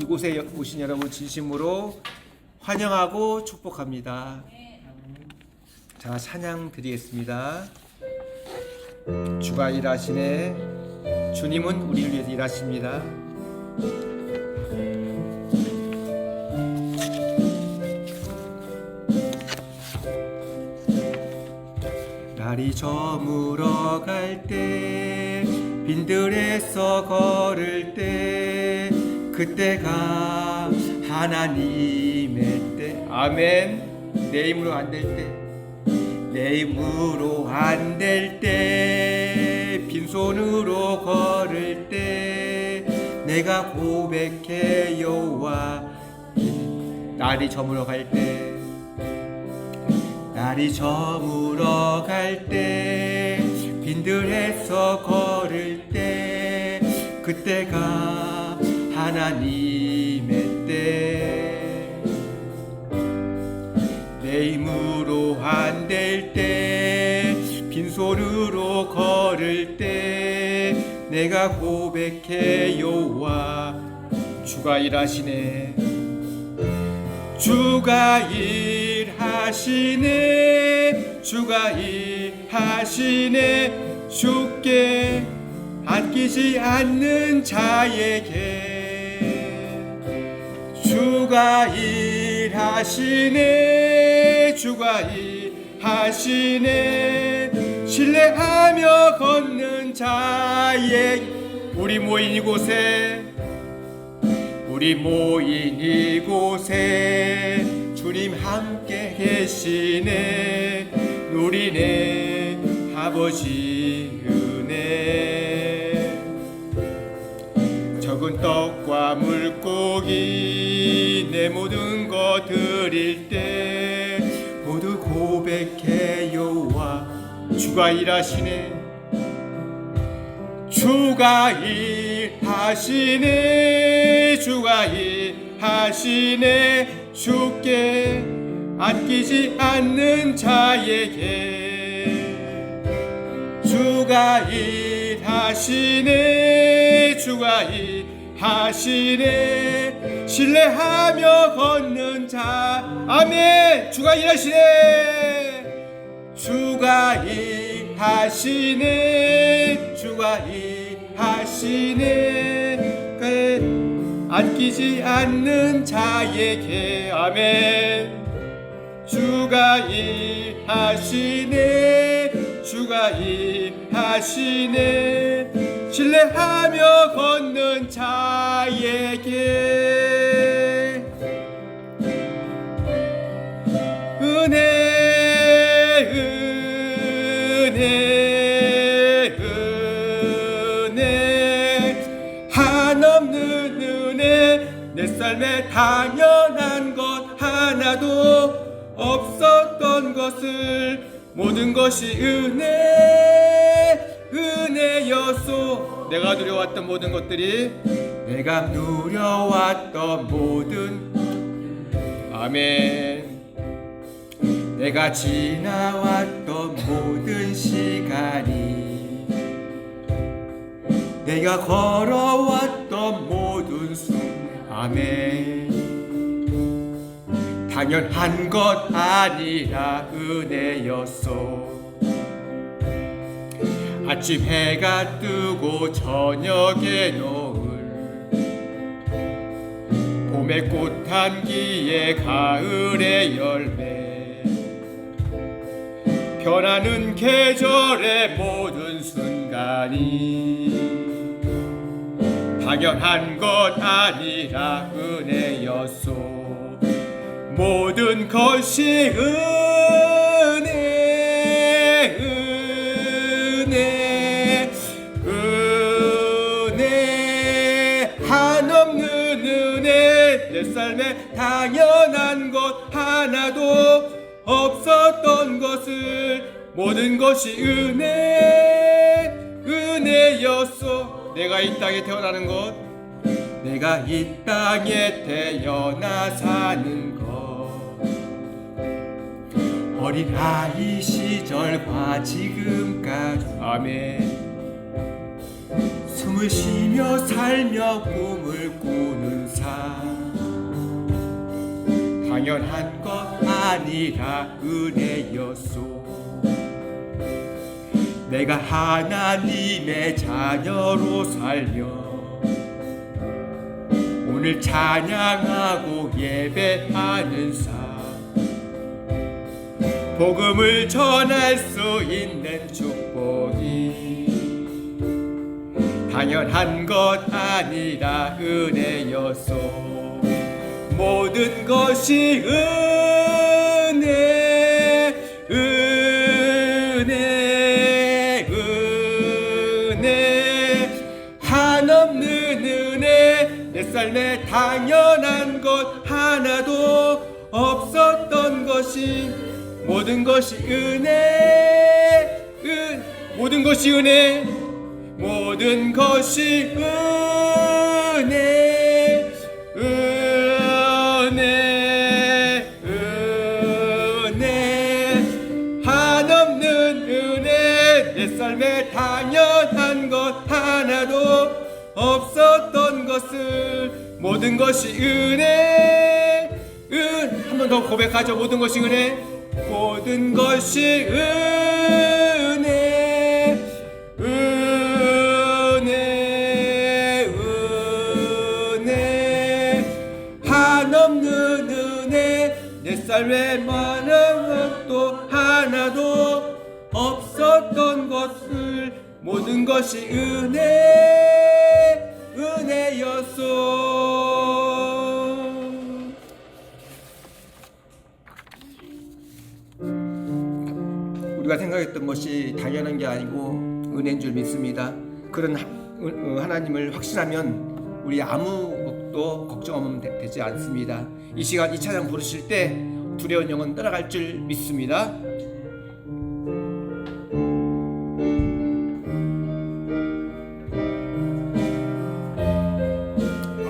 이곳에 오신 여러분 진심으로 환영하고 축복합니다. 자, 찬양 드리겠습니다. 주가 일하시네. 주님은 우리를 위해서 일하십니다. 날이 저물어 갈 때, 빈들에서 걸을 때, 그때가 하나님의 때. 아멘. 내 힘으로 안 될 때, 내 힘으로 안 될 때, 빈손으로 걸을 때, 내가 고백해 여호와. 날이 저물어 갈 때, 날이 저물어 갈 때, 빈들에서 걸을 때, 그때가 하나님의 때. 내 힘으로 안 될 때, 빈손으로 걸을 때, 내가 고백해 여호와. 주가 일하시네. 주가 일하시네. 주가 일하시네. 주께 아끼지 않는 자에게. 주가 일하시네. 주가 일하시네. 신뢰하며 걷는 자에게. 우리 모인 이곳에, 우리 모인 이곳에 주님 함께 계시네. 누리네 아버지 은혜. 적은 떡과 물고기 내 모든 것 드릴 때, 모두 고백해 여호와. 주가 일하시네. 주가 일하시네. 주가 일하시네. 주께 아끼지 않는 자에게. 주가 일하시네. 주가 일하시네. 신뢰하며 걷는 자. 아멘. 주가 일하시네. 주가 일하시네. 주가 일하시네. 아끼지 않는 자에게. 아멘. 주가 일하시네. 주가 일하시네. 신뢰하며 걷는 자에게. 은혜, 은혜, 은혜. 한없는 은혜. 내 삶에 당연한 것 하나도 없었던 것을, 모든 것이 은혜, 은혜였소. 내가 누려왔던 모든 것들이, 내가 누려왔던 모든. 아멘. 내가 지나왔던 모든 시간이, 내가 걸어왔던 모든 순간. 아멘. 당연한 것 아니라 은혜였소. 아침 해가 뜨고 저녁에 노을, 봄의 꽃향기에 가을의 열매, 변하는 계절의 모든 순간이 당연한 것 아니라 은혜였소. 모든 것이 은혜, 은혜, 은혜. 한없는 은혜. 내 삶에 당연한 것 하나도 없었던 것을, 모든 것이 은혜, 은혜였어. 내가 이 땅에 태어나는 것, 내가 이 땅에 태어나 사는 것, 어린아이 시절과 지금까지. 아멘. 숨을 쉬며 살며 꿈을 꾸는 삶, 당연한 것 아니라 은혜였소. 내가 하나님의 자녀로 살며 오늘 찬양하고 예배하는 삶, 복음을 전할 수 있는 축복이 당연한 것 아니라 은혜였소. 모든 것이 은혜, 은혜, 은혜, 한없는 은혜. 내 삶에 당연한 것 하나도 없었던 것이 모든 것이 은혜, 모든 것이 은혜, 모든 것이 은혜, 은혜, 은혜, 한없는 은혜. 내 삶에 당연한 것 하나도 없었던 것을 모든 것이 은혜, 한 번 더 고백하죠. 모든 것이 은혜, 모든 것이 은혜, 은혜, 은혜, 한없는 은혜. 내 삶에 많은 것도 하나도 없었던 것을 모든 것이 은혜, 은혜였소. 우리가 생각했던 것이 당연한 게 아니고 은혜인 줄 믿습니다. 그런 하나님을 확신하면 우리 아무것도 걱정하면 되지 않습니다. 이 시간 이 찬양 부르실 때 두려운 영은 떠나갈 줄 믿습니다.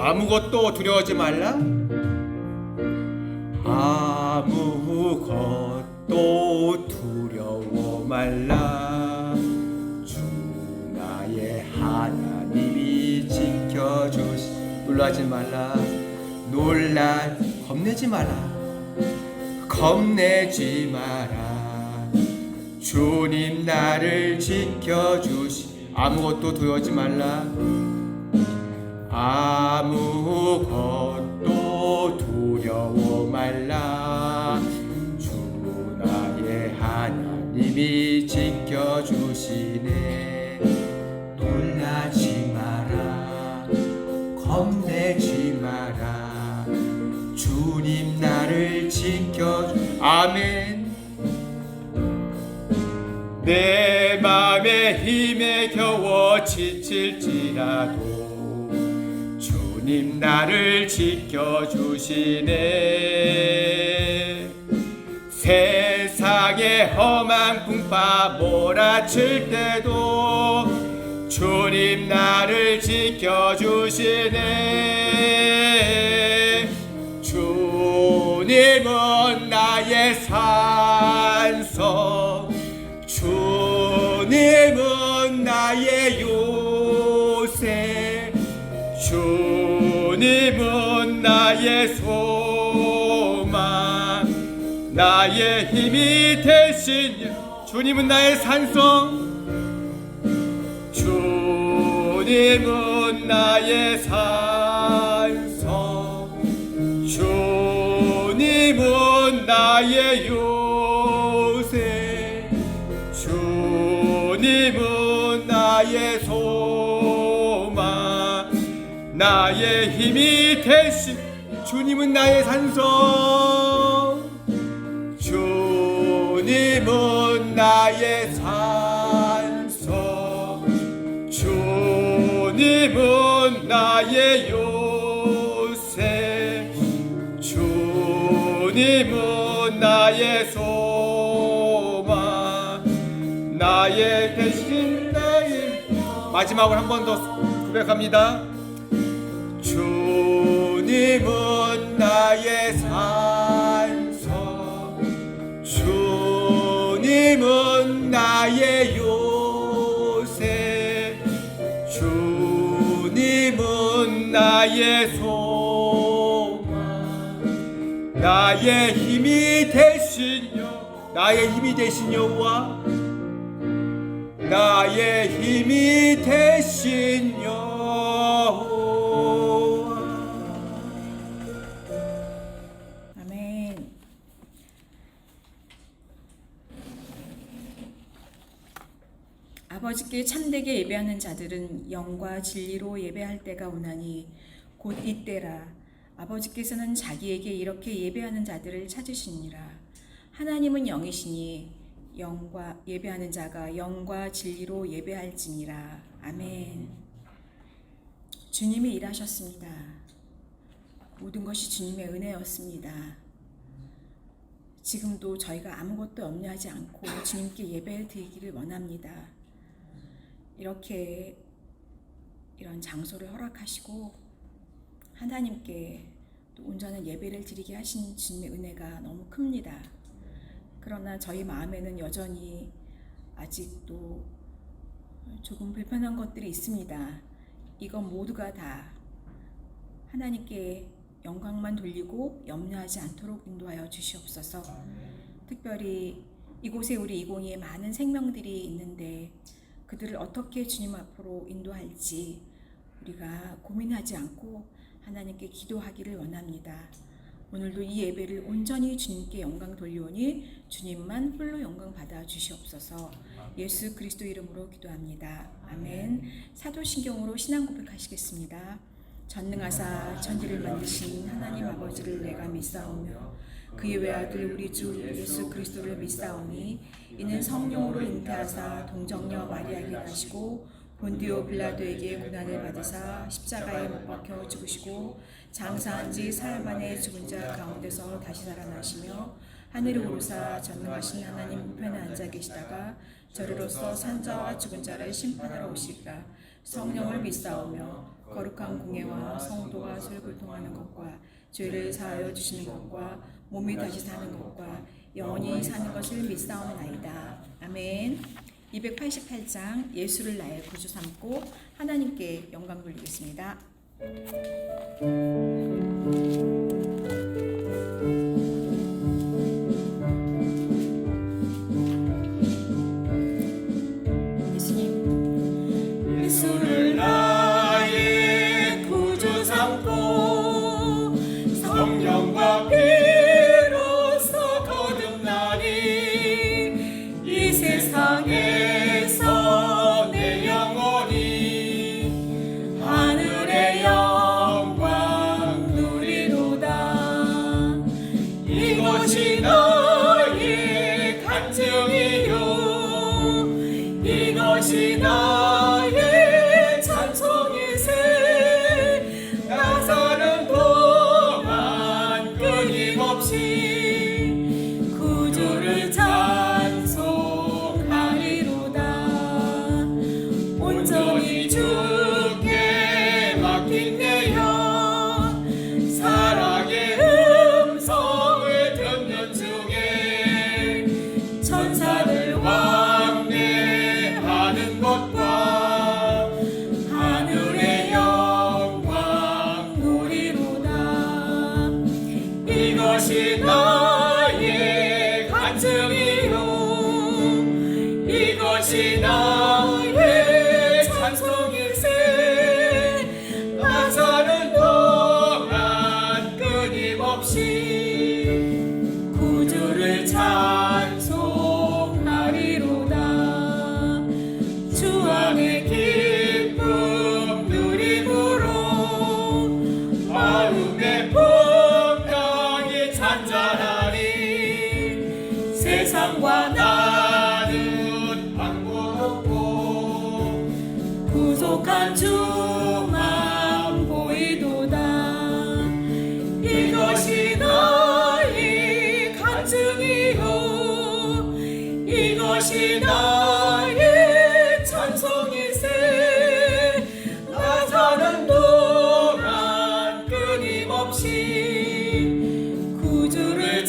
아무것도 두려워하지 말라. 아무것도 두려워 말라. 주 나의 하나님이 지켜주시. 놀라지 말라. 겁내지 마라. 겁내지 마라. 주님 나를 지켜주시. 아무것도 두려워하지 말라. 아무것도 두려워 말라. 주 나의 하나님이 지켜주시네. 놀라지 마라. 겁내지 마라. 주님 나를 지켜주. 아멘. 내 맘에 힘에 겨워 지칠지라도 주님 나를 지켜주시네. 세상의 험한 풍파 몰아칠 때도 주님 나를 지켜주시네. 주님은 나의 산성, 주님은 나의 요새, 주님은 나의 소망, 나의 힘이 되신 주님은 나의 산성, 주님은 나의 산성, 주님은 나의 요새, 주님은 나의 소망, 나의 힘이 되신 주님은 나의 산성, 주님은 나의 산성, 주님은 나의 요새, 주님은 나의 소망, 나의 대신 나의. 마지막으로 한 번 더 고백합니다. 주님은 나의 산성, 주님은 나의 요새, 주님은 나의 소망, 나의 힘이 되신 여호와, 나의 힘이 되신 여호와, 나의 힘이 되신 여호와. 아멘. 아버지께 참되게 예배하는 자들은 영과 진리로 예배할 때가 오나니 곧 이때라. 아버지께서는 자기에게 이렇게 예배하는 자들을 찾으시니라. 하나님은 영이시니 영과 예배하는 자가 영과 진리로 예배할지니라. 아멘. 주님이 일하셨습니다. 모든 것이 주님의 은혜였습니다. 지금도 저희가 아무것도 염려하지 않고 주님께 예배를 드리기를 원합니다. 이렇게 이런 장소를 허락하시고 하나님께 또 온전한 예배를 드리게 하신 주님의 은혜가 너무 큽니다. 그러나 저희 마음에는 여전히 아직도 조금 불편한 것들이 있습니다. 이건 모두가 다 하나님께 영광만 돌리고 염려하지 않도록 인도하여 주시옵소서. 특별히 이곳에 우리 2022에 많은 생명들이 있는데 그들을 어떻게 주님 앞으로 인도할지 우리가 고민하지 않고 하나님께 기도하기를 원합니다. 오늘도 이 예배를 온전히 주님께 영광 돌리오니 주님만 홀로 영광 받아 주시옵소서. 예수 그리스도 이름으로 기도합니다. 아멘. 사도신경으로 신앙 고백하시겠습니다. 전능하사 천지를 만드신 하나님 아버지를 내가 믿사오며 그의 외아들 우리 주 예수 그리스도를 믿사오니 이는 성령으로 잉태하사 동정녀 마리아에게 가시고 본디오 빌라도에게 고난을 받으사 십자가에 못 박혀 죽으시고 장사한 지 사흘 만에 죽은 자 가운데서 다시 살아나시며 하늘에 오르사 전능하신 하나님 우편에 앉아 계시다가 저리로서 산자와 죽은 자를 심판하러 오시리라. 성령을 믿사오며 거룩한 공예와 성도가 설교통하는 것과 죄를 사하여 주시는 것과 몸이 다시 사는 것과 영원히 사는 것을 믿사옵나이다. 아멘. 288장 예수를 나의 구주 삼고 하나님께 영광 돌리겠습니다. 예수를 나의 구주 삼고 성령과 피로써 거듭나니 이 세상에서 내 영혼이 하늘의 영광 누리로다. 이것이 나의 간증이요 이것이 나의 찬송이세. 나 사는 동안 끊임없이 구주를 찬송하리로다. 온전히 주께 맡긴 내 영 사랑의 음성을 듣는 중에 천사들 왕래하는 것과 하늘의 영광 누리로다. 이것이 나의 간증이요 이것이 나의 찬송이세. 나 사는 동안 끊임없이 구주를 찬송하리로다. 주 안에 기쁨 누림으로 마음의 풍랑이 잔잔하니 세상과 나는 방법없고 부족한 주만 보이도다. 이것이 나의 간증이요 이것이 나의 찬송이세. 나 사는 동안 끊임없이 구주를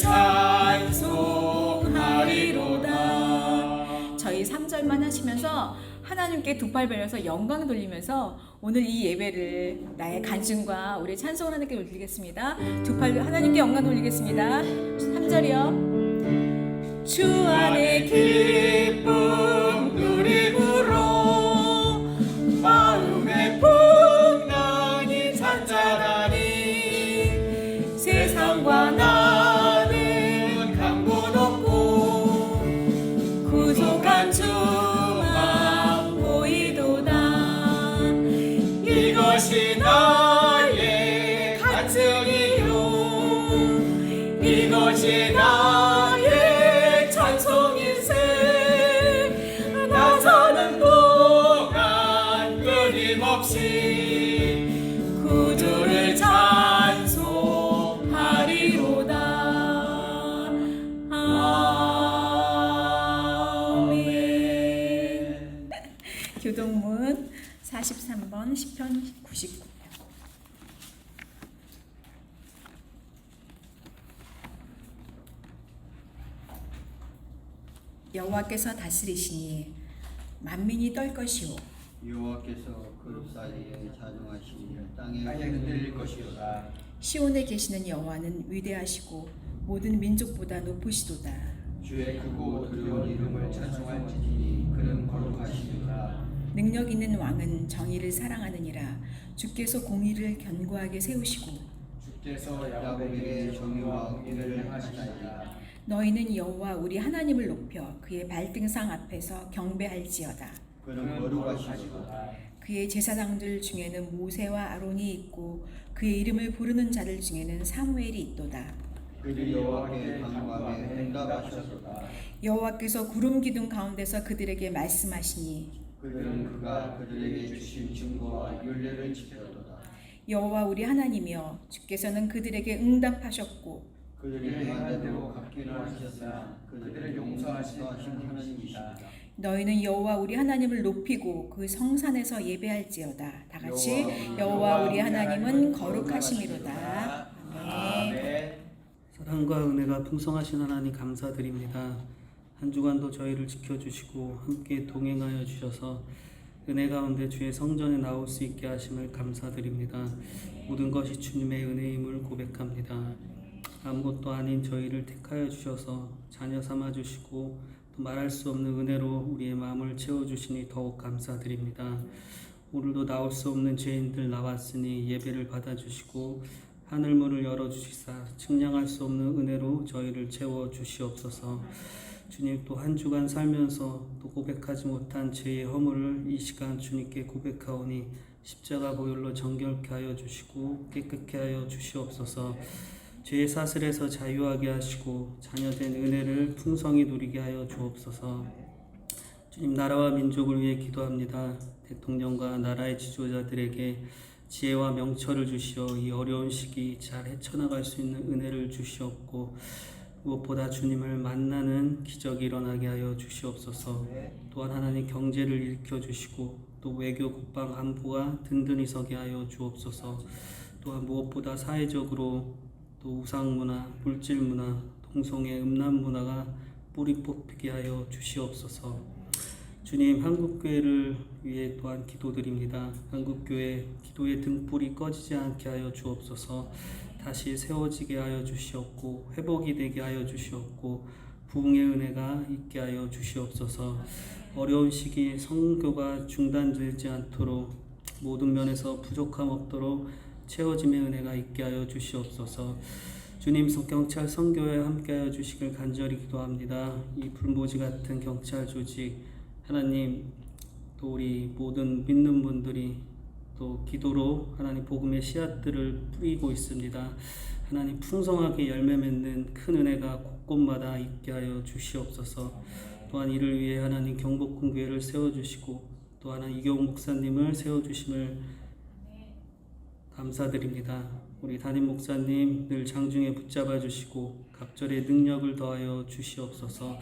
찬송하리로다. 저희 3절만 하시면서 하나님께 두 팔 벌려서 영광 돌리면서 오늘 이 예배를 나의 간증과 우리 찬송을 하나님께 올리겠습니다. 두 팔 하나님께 영광 돌리겠습니다. 3절이요. 주 안에 기쁨 누림으로 마음의 풍랑이 잔잔하니 세상과 나는 강도 높고 구속한 주만 보이도다. 이것이 나의 간증이요 이것이 나의 찬송일세. 나 사는 동안 끊임없이 구주를 찬송하리로다. 아멘. 교동문 43번 시편 99. 여호와께서 다스리시니 만민이 떨 것이요 여호와께서 그룹 사이에 자중하시니 땅에 흔들릴 것이로다. 시온에 계시는 여호와는 위대하시고 모든 민족보다 높으시도다. 주의 크고 두려운 이름을 찬송할지니 그는 거룩하시니라. 능력 있는 왕은 정의를 사랑하느니라. 주께서 공의를 견고하게 세우시고 주께서 야곱에게 정의와 은혜를 행하시나이다. 너희는 여호와 우리 하나님을 높여 그의 발등상 앞에서 경배할지어다. 그는 거룩하시니라. 그의 제사장들 중에는 모세와 아론이 있고 그의 이름을 부르는 자들 중에는 사무엘이 있도다. 그들이 여호와께 간구하며 응답하셨도다. 여호와께서 구름 기둥 가운데서 그들에게 말씀하시니 그들은 그가 그들에게 주신 증거와 율례를 지켰도다. 여호와 우리 하나님이여 주께서는 그들에게 응답하셨고 그들이 행한 대로 갚기를 하셨으나 그들을 용서하신 하나님이시다. 너희는 여호와 우리 하나님을 높이고 그 성산에서 예배할지어다. 다 같이 여호와 우리 하나님은 거룩하심이로다. 아멘. 사랑과 은혜가 풍성하신 하나님 감사드립니다. 한 주간도 저희를 지켜주시고 함께 동행하여 주셔서 은혜 가운데 주의 성전에 나올 수 있게 하심을 감사드립니다. 모든 것이 주님의 은혜임을 고백합니다. 아무것도 아닌 저희를 택하여 주셔서 자녀 삼아 주시고 또 말할 수 없는 은혜로 우리의 마음을 채워주시니 더욱 감사드립니다. 오늘도 나올 수 없는 죄인들 나왔으니 예배를 받아주시고 하늘문을 열어주시사 측량할 수 없는 은혜로 저희를 채워주시옵소서. 주님, 또 한 주간 살면서 또 고백하지 못한 죄의 허물을 이 시간 주님께 고백하오니 십자가 보혈로 정결케 하여 주시고 깨끗게 하여 주시옵소서. 죄의 사슬에서 자유하게 하시고 자녀된 은혜를 풍성히 누리게 하여 주옵소서. 주님, 나라와 민족을 위해 기도합니다. 대통령과 나라의 지도자들에게 지혜와 명철을 주시어 이 어려운 시기 잘 헤쳐나갈 수 있는 은혜를 주시옵고 무엇보다 주님을 만나는 기적이 일어나게 하여 주시옵소서. 또한 하나님 경제를 일으켜 주시고 또 외교, 국방, 안보가 든든히 서게 하여 주옵소서. 또한 무엇보다 사회적으로 또 우상문화, 물질문화, 동성애, 음란문화가 뿌리 뽑히게 하여 주시옵소서. 주님, 한국교회를 위해 또한 기도드립니다. 한국교회 기도의 등불이 꺼지지 않게 하여 주옵소서. 다시 세워지게 하여 주시옵고 회복이 되게 하여 주시옵고 부흥의 은혜가 있게 하여 주시옵소서. 어려운 시기 선교가 중단되지 않도록 모든 면에서 부족함 없도록 채워짐의 은혜가 있게 하여 주시옵소서. 주님, 경찰 선교에 함께하여 주시길 간절히 기도합니다. 이 불모지 같은 경찰 조직 하나님, 또 우리 모든 믿는 분들이 또 기도로 하나님 복음의 씨앗들을 뿌리고 있습니다. 하나님, 풍성하게 열매 맺는 큰 은혜가 곳곳마다 있게 하여 주시옵소서. 또한 이를 위해 하나님 경복궁교회를 세워주시고 또 하나 이경욱 목사님을 세워주심을 감사드립니다. 우리 담임 목사님 늘 장중에 붙잡아 주시고 갑절의 능력을 더하여 주시옵소서.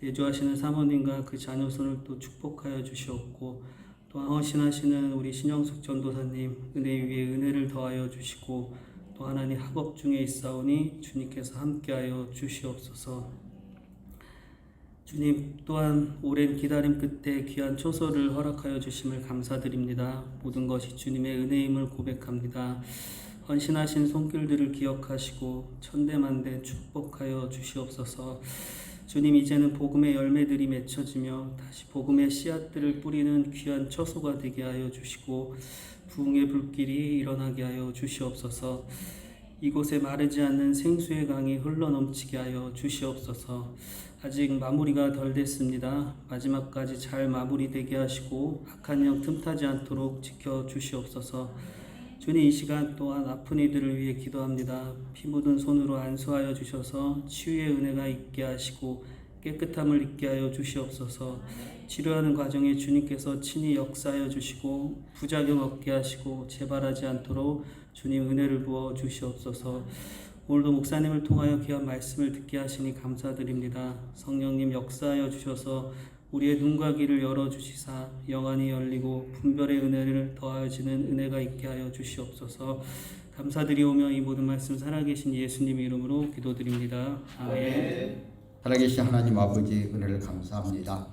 내주하시는 사모님과 그 자녀손을 또 축복하여 주시옵고 또한 헌신하시는 우리 신영숙 전도사님 은혜 위에 은혜를 더하여 주시고 또 하나님 학업 중에 있사오니 주님께서 함께하여 주시옵소서. 주님 또한 오랜 기다림 끝에 귀한 초소를 허락하여 주심을 감사드립니다. 모든 것이 주님의 은혜임을 고백합니다. 헌신하신 손길들을 기억하시고 천대만대 축복하여 주시옵소서. 주님 이제는 복음의 열매들이 맺혀지며 다시 복음의 씨앗들을 뿌리는 귀한 처소가 되게 하여 주시고 부흥의 불길이 일어나게 하여 주시옵소서. 이곳에 마르지 않는 생수의 강이 흘러넘치게 하여 주시옵소서. 아직 마무리가 덜 됐습니다. 마지막까지 잘 마무리되게 하시고 악한 영 틈타지 않도록 지켜주시옵소서. 주님 이 시간 또한 아픈 이들을 위해 기도합니다. 피 묻은 손으로 안수하여 주셔서 치유의 은혜가 있게 하시고 깨끗함을 있게 하여 주시옵소서. 치료하는 과정에 주님께서 친히 역사하여 주시고 부작용 없게 하시고 재발하지 않도록 주님 은혜를 부어 주시옵소서. 오늘도 목사님을 통하여 귀한 말씀을 듣게 하시니 감사드립니다. 성령님 역사하여 주셔서 우리의 눈과 귀를 열어주시사 영안이 열리고 분별의 은혜를 더하여지는 은혜가 있게 하여 주시옵소서. 감사드리오며 이 모든 말씀 살아계신 예수님 이름으로 기도드립니다. 아멘. 살아계신 하나님 아버지 은혜를 감사합니다.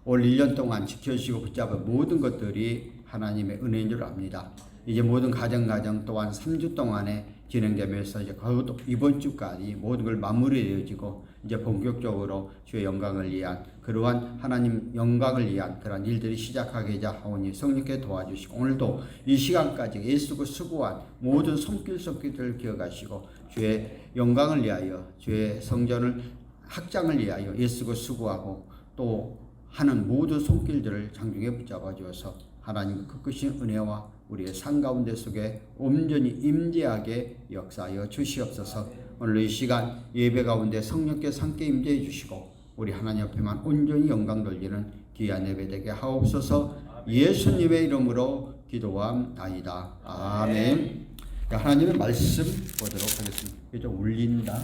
올 1년 동안 지켜주시고 붙잡은 모든 것들이 하나님의 은혜인 줄 압니다. 이제 모든 가정 또한 3주 동안에 진행되면서 이제 거의 이번 주까지 모든 걸 마무리되어지고 이제 본격적으로 주의 영광을 위한 그러한 하나님 영광을 위한 그러한 일들이 시작하게자 하오니 성령께 도와주시고 오늘도 이 시간까지 애쓰고 수고한 모든 손길들을 기억하시고 주의 영광을 위하여 주의 성전을 확장을 위하여 애쓰고 수고하고 또 하는 모든 손길들을 장중에 붙잡아 주어서 하나님 그 크신 은혜와 우리의 삶 가운데 속에 온전히 임재하게 역사하여 주시옵소서. 오늘 이 시간 예배 가운데 성령께서 함께 임재해 주시고 우리 하나님 앞에만 온전히 영광 돌리는 귀한 예배 되게 하옵소서. 예수님의 이름으로 기도함나이다. 아멘. 하나님의 말씀 보도록 하겠습니다. 이게 좀 울린다.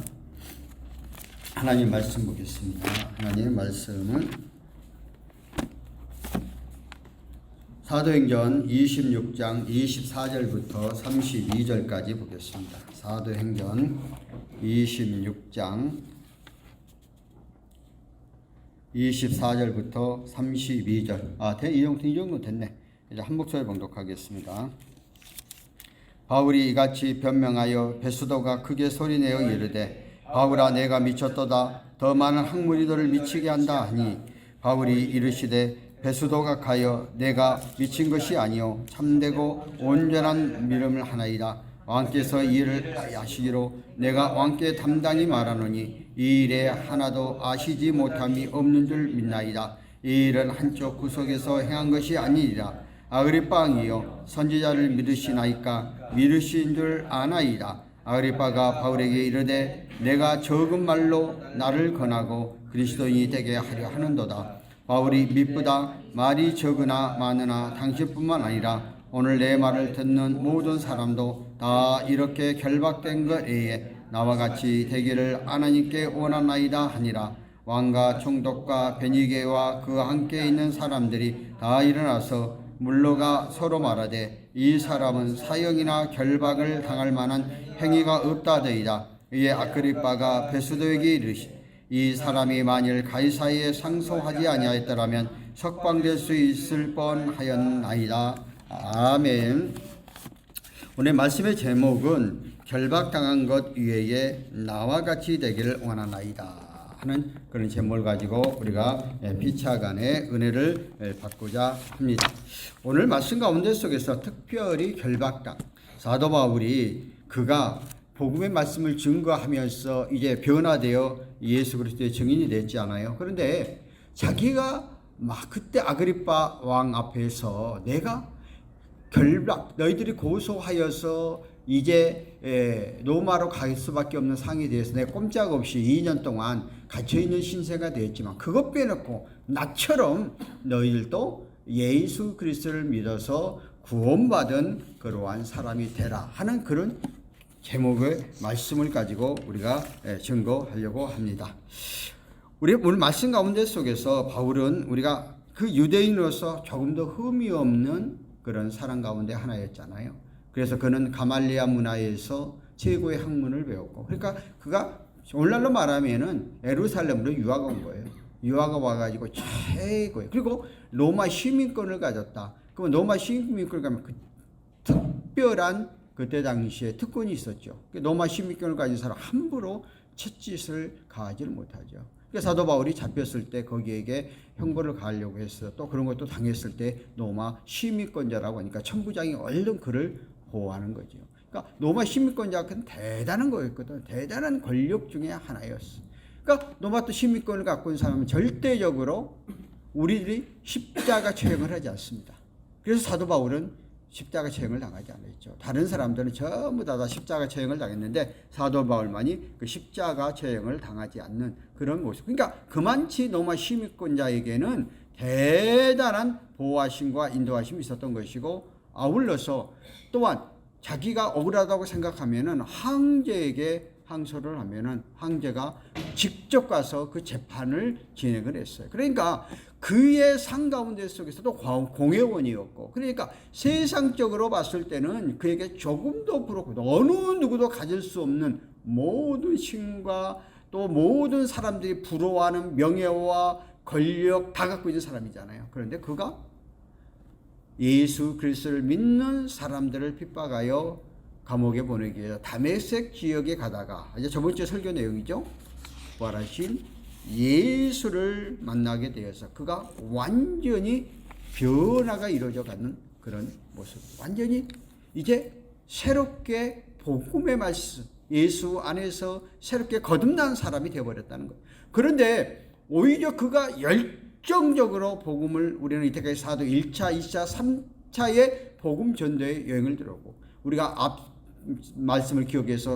하나님 말씀 보겠습니다. 하나님의 말씀은 사도행전 26장 24절부터 32절까지 보겠습니다. 사도행전 26장 24절부터 32절. 이 정도 됐네. 이제 한 목소리 봉독하겠습니다. 바울이 이같이 변명하여 베스도가 크게 소리내어 이르되 바울아 내가 미쳤도다. 더 많은 학무리들을 미치게 한다 하니 바울이 이르시되 베스도가 가여 내가 미친 것이 아니요 참되고 온전한 믿음을 하나이다. 왕께서 이 일을 아시기로 내가 왕께 담당히 말하노니 이 일에 하나도 아시지 못함이 없는 줄 믿나이다. 이 일은 한쪽 구석에서 행한 것이 아니니라. 아그리빠 왕이여 선지자를 믿으시나이까? 믿으신 줄 아나이다. 아그리빠가 바울에게 이르되 내가 적은 말로 나를 권하고 그리스도인이 되게 하려 하는도다. 바울이 미쁘다. 말이 적으나 많으나 당신뿐만 아니라 오늘 내 말을 듣는 모든 사람도 다 이렇게 결박된 것 외에 나와 같이 되기를 하나님께 원하나이다 하니라. 왕과 총독과 베니게와 그와 함께 있는 사람들이 다 일어나서 물러가 서로 말하되 이 사람은 사형이나 결박을 당할 만한 행위가 없다더이다. 이에 아그리빠가 베스도에게 이르시 이 사람이 만일 가이사이에 상소하지 아니하였더라면 석방될 수 있을 뻔하였나이다. 아멘. 오늘 말씀의 제목은 결박당한 것 위에 나와 같이 되기를 원하나이다 하는 그런 제목을 가지고 우리가 피차간의 은혜를 받고자 합니다. 오늘 말씀 가운데 속에서 특별히 결박당 사도 바울이 그가 복음의 말씀을 증거하면서 이제 변화되어 예수 그리스도의 증인이 됐지 않아요. 그런데 자기가 막 그때 아그리빠 왕 앞에서 내가 결박 너희들이 고소하여서 이제 로마로 갈 수밖에 없는 상황에 대해서 내가 꼼짝없이 2년 동안 갇혀있는 신세가 되었지만 그것 빼놓고 나처럼 너희들도 예수 그리스도를 믿어서 구원받은 그러한 사람이 되라 하는 그런 제목의 말씀을 가지고 우리가 증거하려고 합니다. 우리 오늘 말씀 가운데 속에서 바울은 우리가 그 유대인으로서 조금 더 흠이 없는 그런 사람 가운데 하나였잖아요. 그래서 그는 가말리아 문화에서 최고의 학문을 배웠고, 그러니까 그가 오늘날로 말하면은 예루살렘으로 유학 온 거예요. 유아가 와가지고 최고예요. 그리고 로마 시민권을 가졌다. 그러면 로마 시민권을 가면 그 특별한 그때 당시에 특권이 있었죠. 로마 시민권을 가진 사람 함부로 채짓을 가하지를 못하죠. 그래서 사도 바울이 잡혔을 때 거기에게 형벌을 가하려고 했어요. 또 그런 것도 당했을 때 로마 시민권자라고 하니까 천부장이 얼른 그를 보호하는 거죠. 그러니까 로마 시민권자는 대단한 거였거든. 대단한 권력 중에 하나였어. 그러니까 로마 또 시민권을 갖고 있는 사람은 절대적으로 우리들이 십자가 처형을 하지 않습니다. 그래서 사도 바울은 십자가 처형을 당하지 않았죠. 다른 사람들은 전부 다 십자가 처형을 당했는데 사도 바울만이 그 십자가 처형을 당하지 않는 그런 모습. 그러니까 그만치 로마 시민권자에게는 대단한 보호하심과 인도하심이 있었던 것이고, 아울러서 또한 자기가 억울하다고 생각하면은 황제에게 항소를 하면은 황제가 직접 가서 그 재판을 진행을 했어요. 그러니까 그의 상 가운데 속에서도 공회원이었고, 그러니까 세상적으로 봤을 때는 그에게 조금도 부럽고 어느 누구도 가질 수 없는 모든 신과 또 모든 사람들이 부러워하는 명예와 권력 다 갖고 있는 사람이잖아요. 그런데 그가 예수 그리스도를 믿는 사람들을 핍박하여 감옥에 보내기 위해서 다메섹 지역에 가다가, 이제 저번 주 설교 내용이죠. 부활하신 예수를 만나게 되어서 그가 완전히 변화가 이루어져 가는 그런 모습. 완전히 이제 새롭게 복음의 말씀, 예수 안에서 새롭게 거듭난 사람이 되어버렸다는 것. 그런데 오히려 그가 열정적으로 복음을, 우리는 이때까지 사도 1차, 2차, 3차의 복음 전도의 여행을 들어오고, 우리가 앞 말씀을 기억해서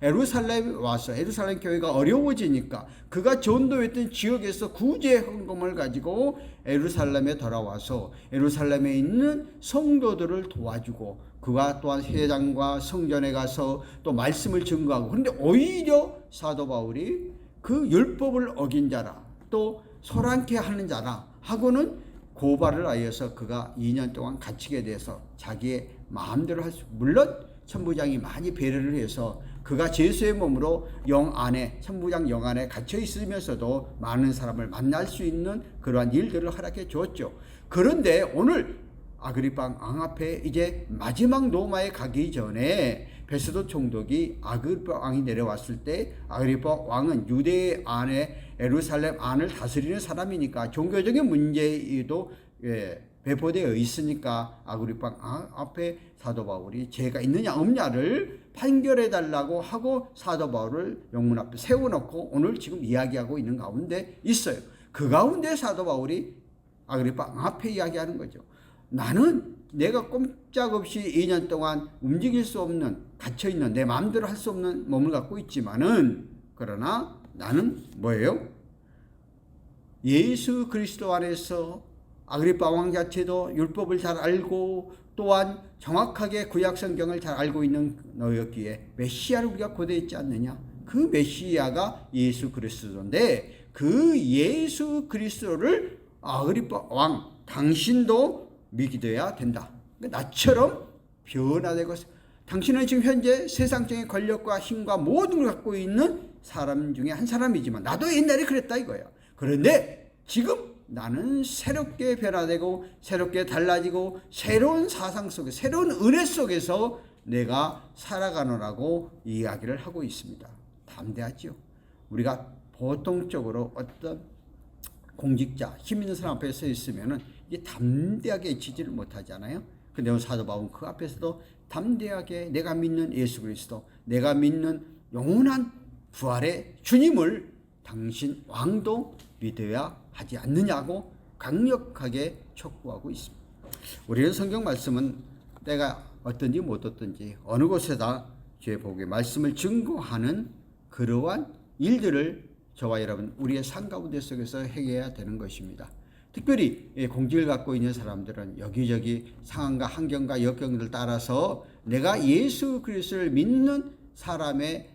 예루살렘에 와서 예루살렘 교회가 어려워지니까 그가 전도했던 지역에서 구제 헌금을 가지고 예루살렘에 돌아와서 예루살렘에 있는 성도들을 도와주고, 그가 또한 회당과 성전에 가서 또 말씀을 증거하고. 그런데 오히려 사도 바울이 그 율법을 어긴 자라, 또 소란케 하는 자라 하고는 고발을 하여서 그가 2년 동안 갇히게 돼서 자기의 마음대로 할 수, 물론 천부장이 많이 배려를 해서 그가 죄수의 몸으로 영 안에, 천부장 영 안에 갇혀 있으면서도 많은 사람을 만날 수 있는 그러한 일들을 허락해 주었죠. 그런데 오늘 아그리파 왕 앞에 이제 마지막 로마에 가기 전에 베스도 총독이 아그리파 왕이 내려왔을 때, 아그리파 왕은 유대 안에 예루살렘 안을 다스리는 사람이니까 종교적인 문제에도 배포되어 있으니까 아그리파 앞에 사도 바울이 죄가 있느냐 없냐를 판결해 달라고 하고 사도 바울을 영문 앞에 세워놓고 오늘 지금 이야기하고 있는 가운데 있어요. 그 가운데 사도 바울이 아그리파 앞에 이야기하는 거죠. 나는 내가 꼼짝없이 2년 동안 움직일 수 없는, 갇혀있는, 내 마음대로 할 수 없는 몸을 갖고 있지만은, 그러나 나는 뭐예요? 예수 그리스도 안에서 아그리파 왕 자체도 율법을 잘 알고 또한 정확하게 구약 성경을 잘 알고 있는 너였기에 메시아를 우리가 고대했지 않느냐? 그 메시아가 예수 그리스도인데, 그 예수 그리스도를 아그리파 왕 당신도 믿어야 된다. 그러니까 나처럼 변화되고, 당신은 지금 현재 세상적인 권력과 힘과 모든 걸 갖고 있는 사람 중에 한 사람이지만 나도 옛날에 그랬다 이거야. 그런데 지금 나는 새롭게 변화되고 새롭게 달라지고 새로운 사상 속에, 새로운 은혜 속에서 내가 살아가노라고 이야기를 하고 있습니다. 담대하죠. 우리가 보통적으로 어떤 공직자, 힘 있는 사람 앞에 서 있으면은 이게 담대하게 외치지를 못하잖아요. 근데 사도 바울은 그 앞에서도 담대하게 내가 믿는 예수 그리스도, 내가 믿는 영원한 부활의 주님을 당신 왕도 믿어야 하지 않느냐고 강력하게 촉구하고 있습니다. 우리는 성경 말씀은 때가 어떤지 못 어떤지 어느 곳에다 주의 복의 말씀을 증거하는 그러한 일들을 저와 여러분 우리의 삶 가운데 속에서 행해야 되는 것입니다. 특별히 공직을 갖고 있는 사람들은 여기저기 상황과 환경과 역경들을 따라서 내가 예수 그리스도를 믿는 사람의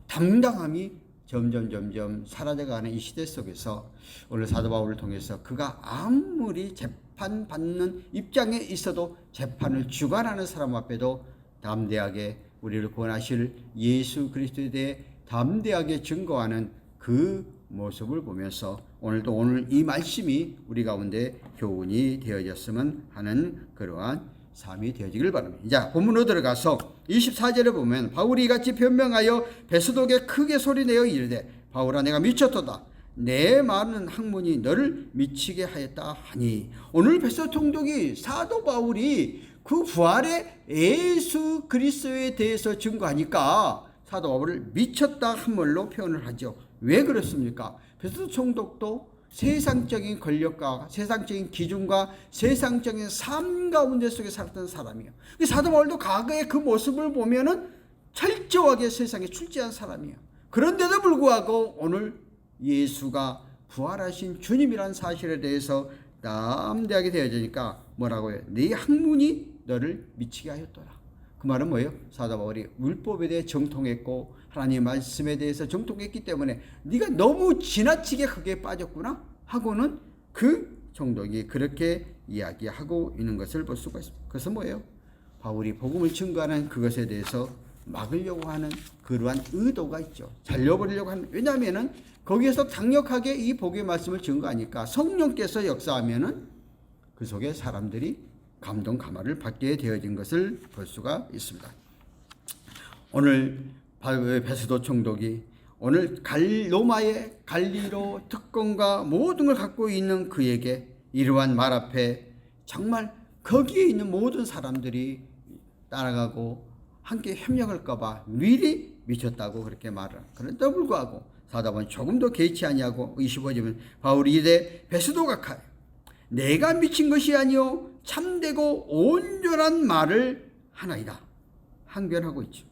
당당함이 점점 사라져가는 이 시대 속에서 오늘 사도 바울을 통해서 그가 아무리 재판받는 입장에 있어도 재판을 주관하는 사람 앞에도 담대하게 우리를 구원하실 예수 그리스도에 대해 담대하게 증거하는 그 모습을 보면서 오늘 이 말씀이 우리 가운데 교훈이 되어졌으면 하는 그러한 삶이 되어지길 바랍니다. 자, 본문으로 들어가서 24절에 보면 바울이 이같이 변명하여 베스도에게 크게 소리내어 이르되 바울아 내가 미쳤도다. 내 많은 학문이 너를 미치게 하였다 하니, 오늘 베스도 총독이 사도 바울이 그 부활의 예수 그리스도에 대해서 증거하니까 사도 바울을 미쳤다 한 말로 표현을 하죠. 왜 그렇습니까? 베스도 총독도 세상적인 권력과 세상적인 기준과 세상적인 삶 가운데 속에 살았던 사람이에요. 사도 바울도 과거의 그 모습을 보면은 철저하게 세상에 출제한 사람이에요. 그런데도 불구하고 오늘 예수가 부활하신 주님이라는 사실에 대해서 담대하게 되어지니까 뭐라고 해요? 네 학문이 너를 미치게 하였더라. 그 말은 뭐예요? 사도 바울이 율법에 대해 정통했고 하나님의 말씀에 대해서 정통했기 때문에 네가 너무 지나치게 크게 빠졌구나 하고는 그 총독이 그렇게 이야기하고 있는 것을 볼 수가 있습니다. 그것은 뭐예요? 바울이 복음을 증거하는 그것에 대해서 막으려고 하는 그러한 의도가 있죠. 잘려버리려고 하는, 왜냐하면은 거기에서 강력하게 이 복음의 말씀을 증거하니까 성령께서 역사하면은 그 속에 사람들이 감동 감화를 받게 되어진 것을 볼 수가 있습니다. 오늘 베스도 총독이 오늘 로마의 갈리로 특권과 모든 걸 갖고 있는 그에게 이러한 말 앞에 정말 거기에 있는 모든 사람들이 따라가고 함께 협력할까 봐 미리 미쳤다고 그렇게 말을. 그런데도 불구하고 사도 바울은 조금도 개의치 아니하고 25절은 바울이 이르되 베스도가 칼 내가 미친 것이 아니요 참되고 온전한 말을 하나이다 항변하고 있죠.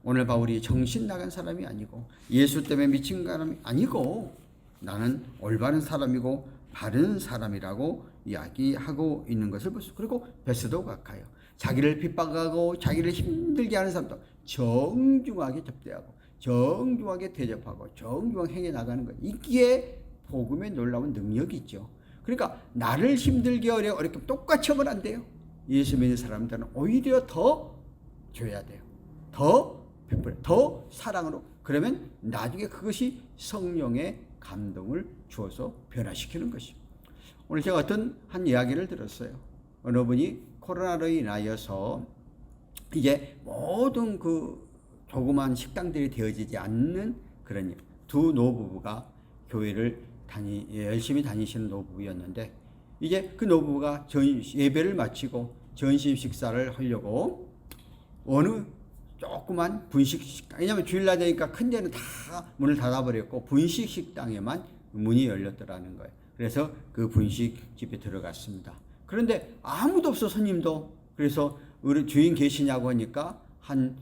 오늘 바울이 정신 나간 사람이 아니고 예수 때문에 미친 사람이 아니고 나는 올바른 사람이고 바른 사람이라고 이야기하고 있는 것을 볼 수. 그리고 베스도가 가요. 자기를 핍박하고 자기를 힘들게 하는 사람도 정중하게 접대하고 정중하게 대접하고 정중하게 행해 나가는 것. 이게 복음의 놀라운 능력이죠. 그러니까 나를 힘들게 어렵게 똑같이 하면 안 돼요. 예수 믿는 사람들은 오히려 더 줘야 돼요. 더 사랑으로. 그러면 나중에 그것이 성령의 감동을 주어서 변화시키는 것입니다. 오늘 제가 어떤 한 이야기를 들었어요. 어느 분이 코로나로 인하여서 이제 모든 그 조그만 식당들이 되어지지 않는 그런 두 노부부가 교회를 열심히 다니시는 노부부였는데, 이제 그 노부부가 예배를 마치고 점심 식사를 하려고 어느 조그만 분식 식당, 왜냐하면 주일날 되니까 큰 데는 다 문을 닫아버렸고 분식 식당에만 문이 열렸더라는 거예요. 그래서 그 분식집에 들어갔습니다. 그런데 아무도 없어, 손님도. 그래서 우리 주인 계시냐고 하니까 한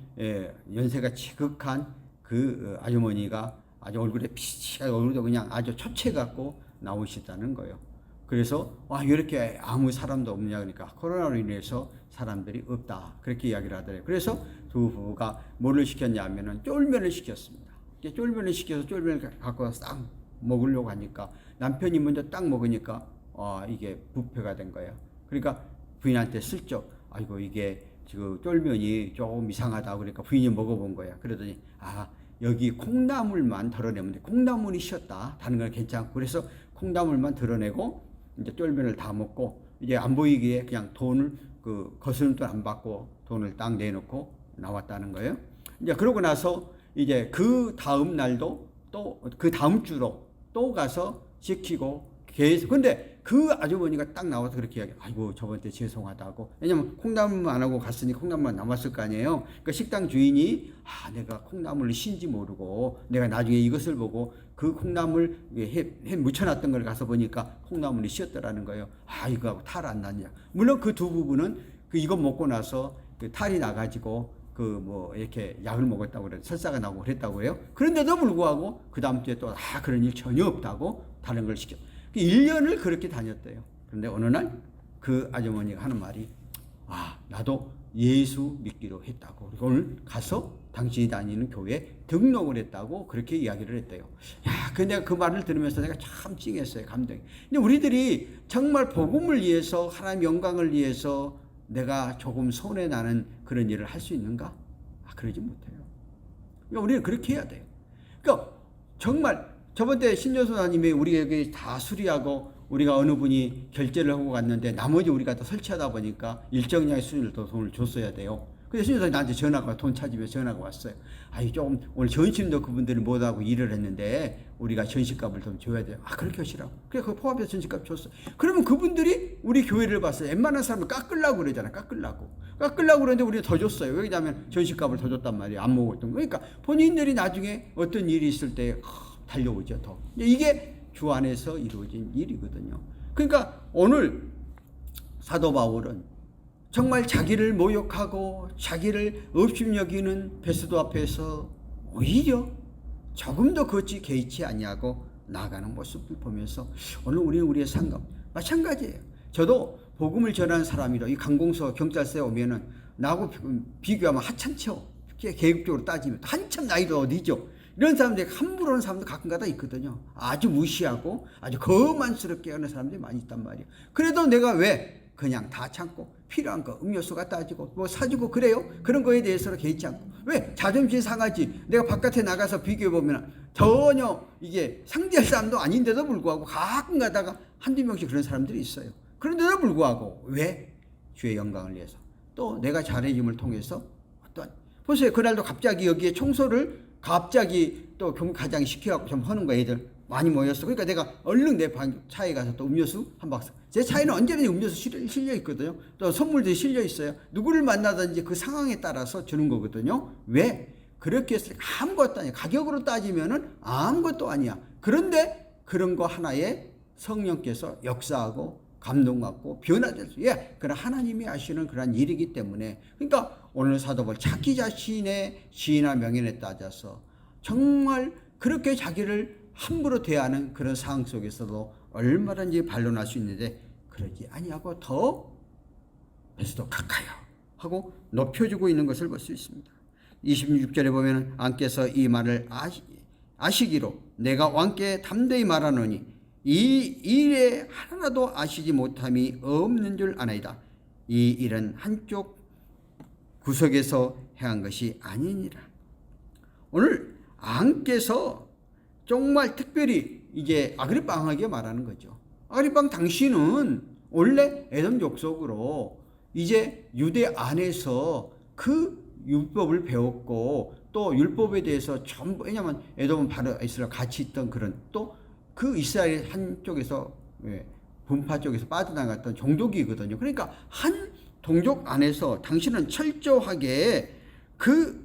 연세가 지극한 그 아주머니가 아주 얼굴에 피치하게 얼굴도 그냥 아주 초췌 갖고 나오시다는 거예요. 그래서 이렇게 아무 사람도 없냐 그러니까 코로나로 인해서 사람들이 없다 그렇게 이야기를 하더래요. 그래서 두 부부가 뭐를 시켰냐면은 쫄면을 시켰습니다. 쫄면을 시켜서 쫄면을 갖고 와서 딱 먹으려고 하니까 남편이 먼저 딱 먹으니까 이게 부패가 된 거예요. 그러니까 부인한테 슬쩍 아이고 이게 지금 쫄면이 조금 이상하다 그러니까 부인이 먹어본 거야. 그러더니 여기 콩나물만 덜어내면 돼. 콩나물이 쉬었다. 다른 건 괜찮고. 그래서 콩나물만 덜어내고 이제 쫄면을 다 먹고 이제 안 보이기에 그냥 돈을 거스름 돈 안 받고 돈을 딱 내놓고 나왔다는 거예요. 이제 그러고 나서 이제 그 다음 날도 또 그 다음 주로 또 가서 시키고 계속. 근데 그 아주머니가 딱 나와서 그렇게 이야기해요. 아이고 저번 때 죄송하다고. 왜냐면 콩나물만 안 하고 갔으니 콩나물만 남았을 거 아니에요. 그러니까 식당 주인이 내가 콩나물을 신지 모르고 내가 나중에 이것을 보고 그 콩나물 해 묻혀놨던 걸 가서 보니까 콩나물이 씌었더라는 거예요. 이거하고 탈 안 났냐. 물론 그 두 부부는 이거 먹고 나서 그 탈이 나가지고 이렇게 약을 먹었다고 그래 설사가 나고 그랬다고 해요. 그런데도 불구하고 그 다음 주에 또 그런 일 전혀 없다고 다른 걸 시켜. 1년을 그렇게 다녔대요. 그런데 어느 날 그 아주머니가 하는 말이 나도 예수 믿기로 했다고. 그리고 오늘 가서 당신이 다니는 교회에 등록을 했다고 그렇게 이야기를 했대요. 근데 그 말을 들으면서 내가 참 찡했어요. 감동이. 근데 우리들이 정말 복음을 위해서 하나님 영광을 위해서 내가 조금 손해나는 그런 일을 할 수 있는가? 그러지 못해요. 그러니까 우리는 그렇게 해야 돼요. 그러니까 정말 저번 때 신조선사님이 우리에게 다 수리하고 우리가 어느 분이 결제를 하고 갔는데 나머지 우리가 또 설치하다 보니까 일정량의 수준을 더 돈을 줬어야 돼요. 근데 신조선이 나한테 전화가 돈 찾으면 전화가 왔어요. 아니 조금 오늘 전심도 그분들이 못하고 일을 했는데 우리가 전시값을 좀 줘야 돼요. 아 그렇게 하시라고. 그래 그 포함해서 전시값 줬어. 그러면 그분들이 우리 교회를 봤어요. 웬만한 사람을 깎으려고 그러잖아. 깎으려고 그러는데 우리가 더 줬어요. 왜냐하면 전시값을 더 줬단 말이에요. 안 먹었던 거. 그러니까 본인들이 나중에 어떤 일이 있을 때 달려오죠. 더. 이게 주 안에서 이루어진 일이거든요. 그러니까 오늘 사도 바울은 정말 자기를 모욕하고 자기를 업심여기는 베스도 앞에서 오히려 조금도 그것이 개의치 아니하고 나아가는 모습을 보면서 오늘 우리는 우리의 상급 마찬가지예요. 저도 복음을 전하는 사람이라 이 관공서 경찰서에 오면은 나하고 비교하면 하찮죠. 계급적으로 따지면 한참 나이도 어디죠. 이런 사람들이 함부로 하는 사람도 가끔가다 있거든요. 아주 무시하고 아주 거만스럽게 하는 사람들이 많이 있단 말이에요. 그래도 내가 왜 그냥 다 참고 필요한 거 음료수 갖다 주고 뭐 사주고 그래요? 그런 거에 대해서는 개의치 않고. 왜? 자존심 상하지. 내가 바깥에 나가서 비교해보면 전혀 이게 상대할 사람도 아닌데도 불구하고 가끔 가다가 한두 명씩 그런 사람들이 있어요. 그런데도 불구하고 왜? 주의 영광을 위해서. 또 내가 잘해줌을 통해서 어떤 보세요. 그날도 갑자기 여기에 청소를 갑자기 또 가장 시켜갖고 좀 하는 거야. 애들 많이 모였어. 그러니까 내가 얼른 내 차에 가서 또 음료수 한 박스. 제 차에는 언제든지 음료수 실려 있거든요. 또 선물들이 실려 있어요. 누구를 만나든지 그 상황에 따라서 주는 거거든요. 왜? 그렇게 했을 때 아무것도 아니야. 가격으로 따지면은 아무것도 아니야. 그런데 그런 거 하나에 성령께서 역사하고 감동받고 변화될 수, 그런 하나님이 하시는 그런 일이기 때문에. 그러니까 오늘 사도 바울 자기 자신의 지위나 명예에 따져서 정말 그렇게 자기를 함부로 대하는 그런 상황 속에서도 얼마든지 반론할 수 있는데 그러지 아니하고 더 베스도 가까이요 하고 높여주고 있는 것을 볼 수 있습니다. 26절에 보면 왕께서 이 말을 아시기로 내가 왕께 담대히 말하노니 이 일에 하나도 아시지 못함이 없는 줄 아나이다. 이 일은 한쪽 구석에서 행한 것이 아니니라. 오늘 왕께서 정말 특별히 이제 아그리빠 왕에게 말하는 거죠. 아그리빠 왕 당신은 원래 에돔 족속으로 이제 유대 안에서 그 율법을 배웠고 또 율법에 대해서 전부, 왜냐하면 에돔은 바로 이스라엘 같이 있던 그런 또 그 이스라엘 한쪽에서 분파 쪽에서 빠져나갔던 종족이거든요. 그러니까 한 동족 안에서 당신은 철저하게 그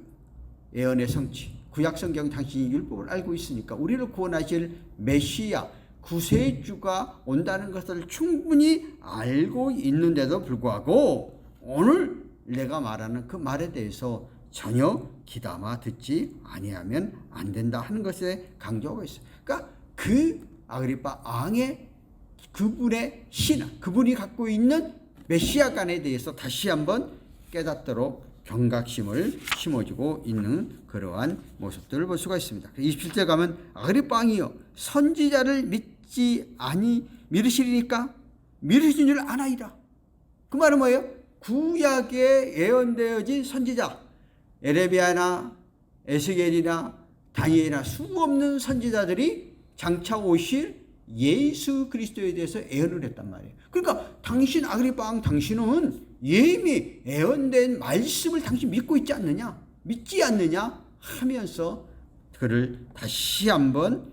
예언의 성취, 구약 성경 당신이 율법을 알고 있으니까 우리를 구원하실 메시아 구세주가 온다는 것을 충분히 알고 있는데도 불구하고 오늘 내가 말하는 그 말에 대해서 전혀 귀담아 듣지 아니하면 안 된다 하는 것에 강조하고 있어요. 그러니까 그 아그리빠 왕의 그분의 신앙, 그분이 갖고 있는 메시아관에 대해서 다시 한번 깨닫도록 경각심을 심어주고 있는 그러한 모습들을 볼 수가 있습니다. 27절 가면 아그리빠 왕이여 선지자를 믿지 아니 믿으시리니까 믿으신 줄 아나이다. 그 말은 뭐예요? 구약에 예언되어진 선지자 에레미야나 에스겔이나 다니엘이나 수없는 선지자들이 장차 오실 예수 그리스도에 대해서 예언을 했단 말이에요. 그러니까 당신 아그리빠 왕 당신은 이미 예언된 말씀을 당신 믿고 있지 않느냐, 믿지 않느냐 하면서 그를 다시 한번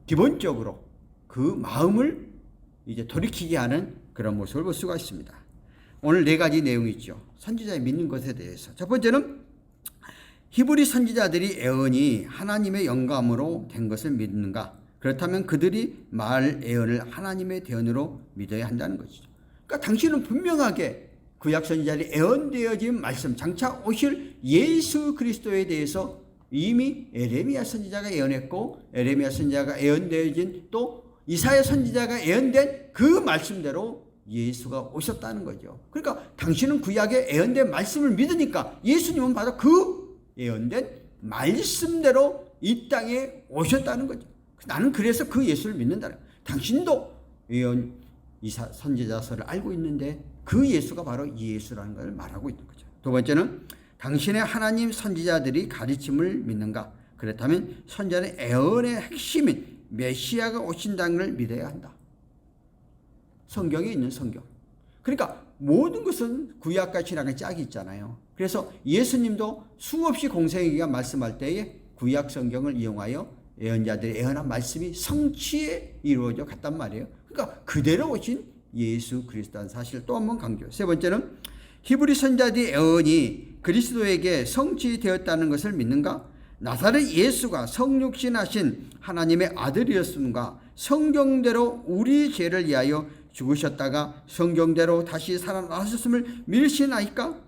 기본적으로 그 마음을 이제 돌이키게 하는 그런 모습을 볼 수가 있습니다. 오늘 네 가지 내용이 있죠. 선지자의 믿는 것에 대해서. 첫 번째는 히브리 선지자들이 예언이 하나님의 영감으로 된 것을 믿는가? 그렇다면 그들이 말 예언을 하나님의 대언으로 믿어야 한다는 것이죠. 그러니까 당신은 분명하게 구약 선지자들이 예언되어진 말씀, 장차 오실 예수 그리스도에 대해서 이미 에레미야 선지자가 예언했고 에레미야 선지자가 예언되어진 또 이사야 선지자가 예언된 그 말씀대로 예수가 오셨다는 거죠. 그러니까 당신은 구약에 예언된 말씀을 믿으니까 예수님은 바로 그 예언된 말씀대로 이 땅에 오셨다는 거죠. 나는 그래서 그 예수를 믿는다는 거예요. 당신도 예언 이사 선지자서를 알고 있는데 그 예수가 바로 이 예수라는 걸 말하고 있는 거죠. 두 번째는 당신의 하나님 선지자들이 가르침을 믿는가? 그렇다면 선자는 애언의 핵심인 메시아가 오신다는 걸 믿어야 한다. 성경에 있는 성경. 그러니까 모든 것은 구약과 신약의 짝이 있잖아요. 그래서 예수님도 수없이 공생애가 말씀할 때에 구약 성경을 이용하여 예언자들의 예언한 말씀이 성취에 이루어져 갔단 말이에요. 그러니까 그대로 오신 예수 그리스도라는 사실을 또 한 번 강조. 세 번째는 히브리 선자들의 예언이 그리스도에게 성취되었다는 것을 믿는가? 나사렛 예수가 성육신하신 하나님의 아들이었음과 성경대로 우리 죄를 위하여 죽으셨다가 성경대로 다시 살아나셨음을 믿으시나이까?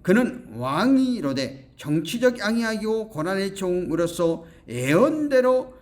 그는 왕이로되 정치적 양이하고 고난의 종으로서 예언대로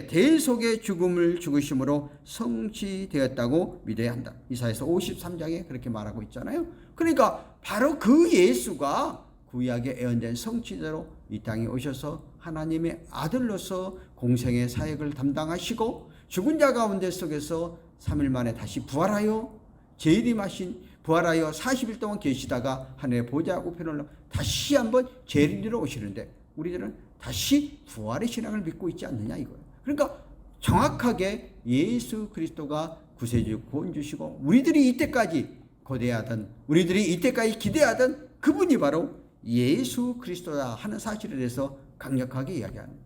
대속의 죽음을 죽으심으로 성취되었다고 믿어야 한다. 이사야서 53장에 그렇게 말하고 있잖아요. 그러니까 바로 그 예수가 구약의 예언된 성취대로 이 땅에 오셔서 하나님의 아들로서 공생의 사역을 담당하시고 죽은 자 가운데 속에서 3일 만에 다시 부활하여 재림하신 부활하여 40일 동안 계시다가 하늘의 보좌 우편에 올라 다시 한번 재림으로 오시는데 우리들은 다시 부활의 신앙을 믿고 있지 않느냐 이거예요. 그러니까 정확하게 예수 그리스도가 구세주 구원주시고 우리들이 이때까지 고대하던 우리들이 이때까지 기대하던 그분이 바로 예수 그리스도다 하는 사실에 대해서 강력하게 이야기합니다.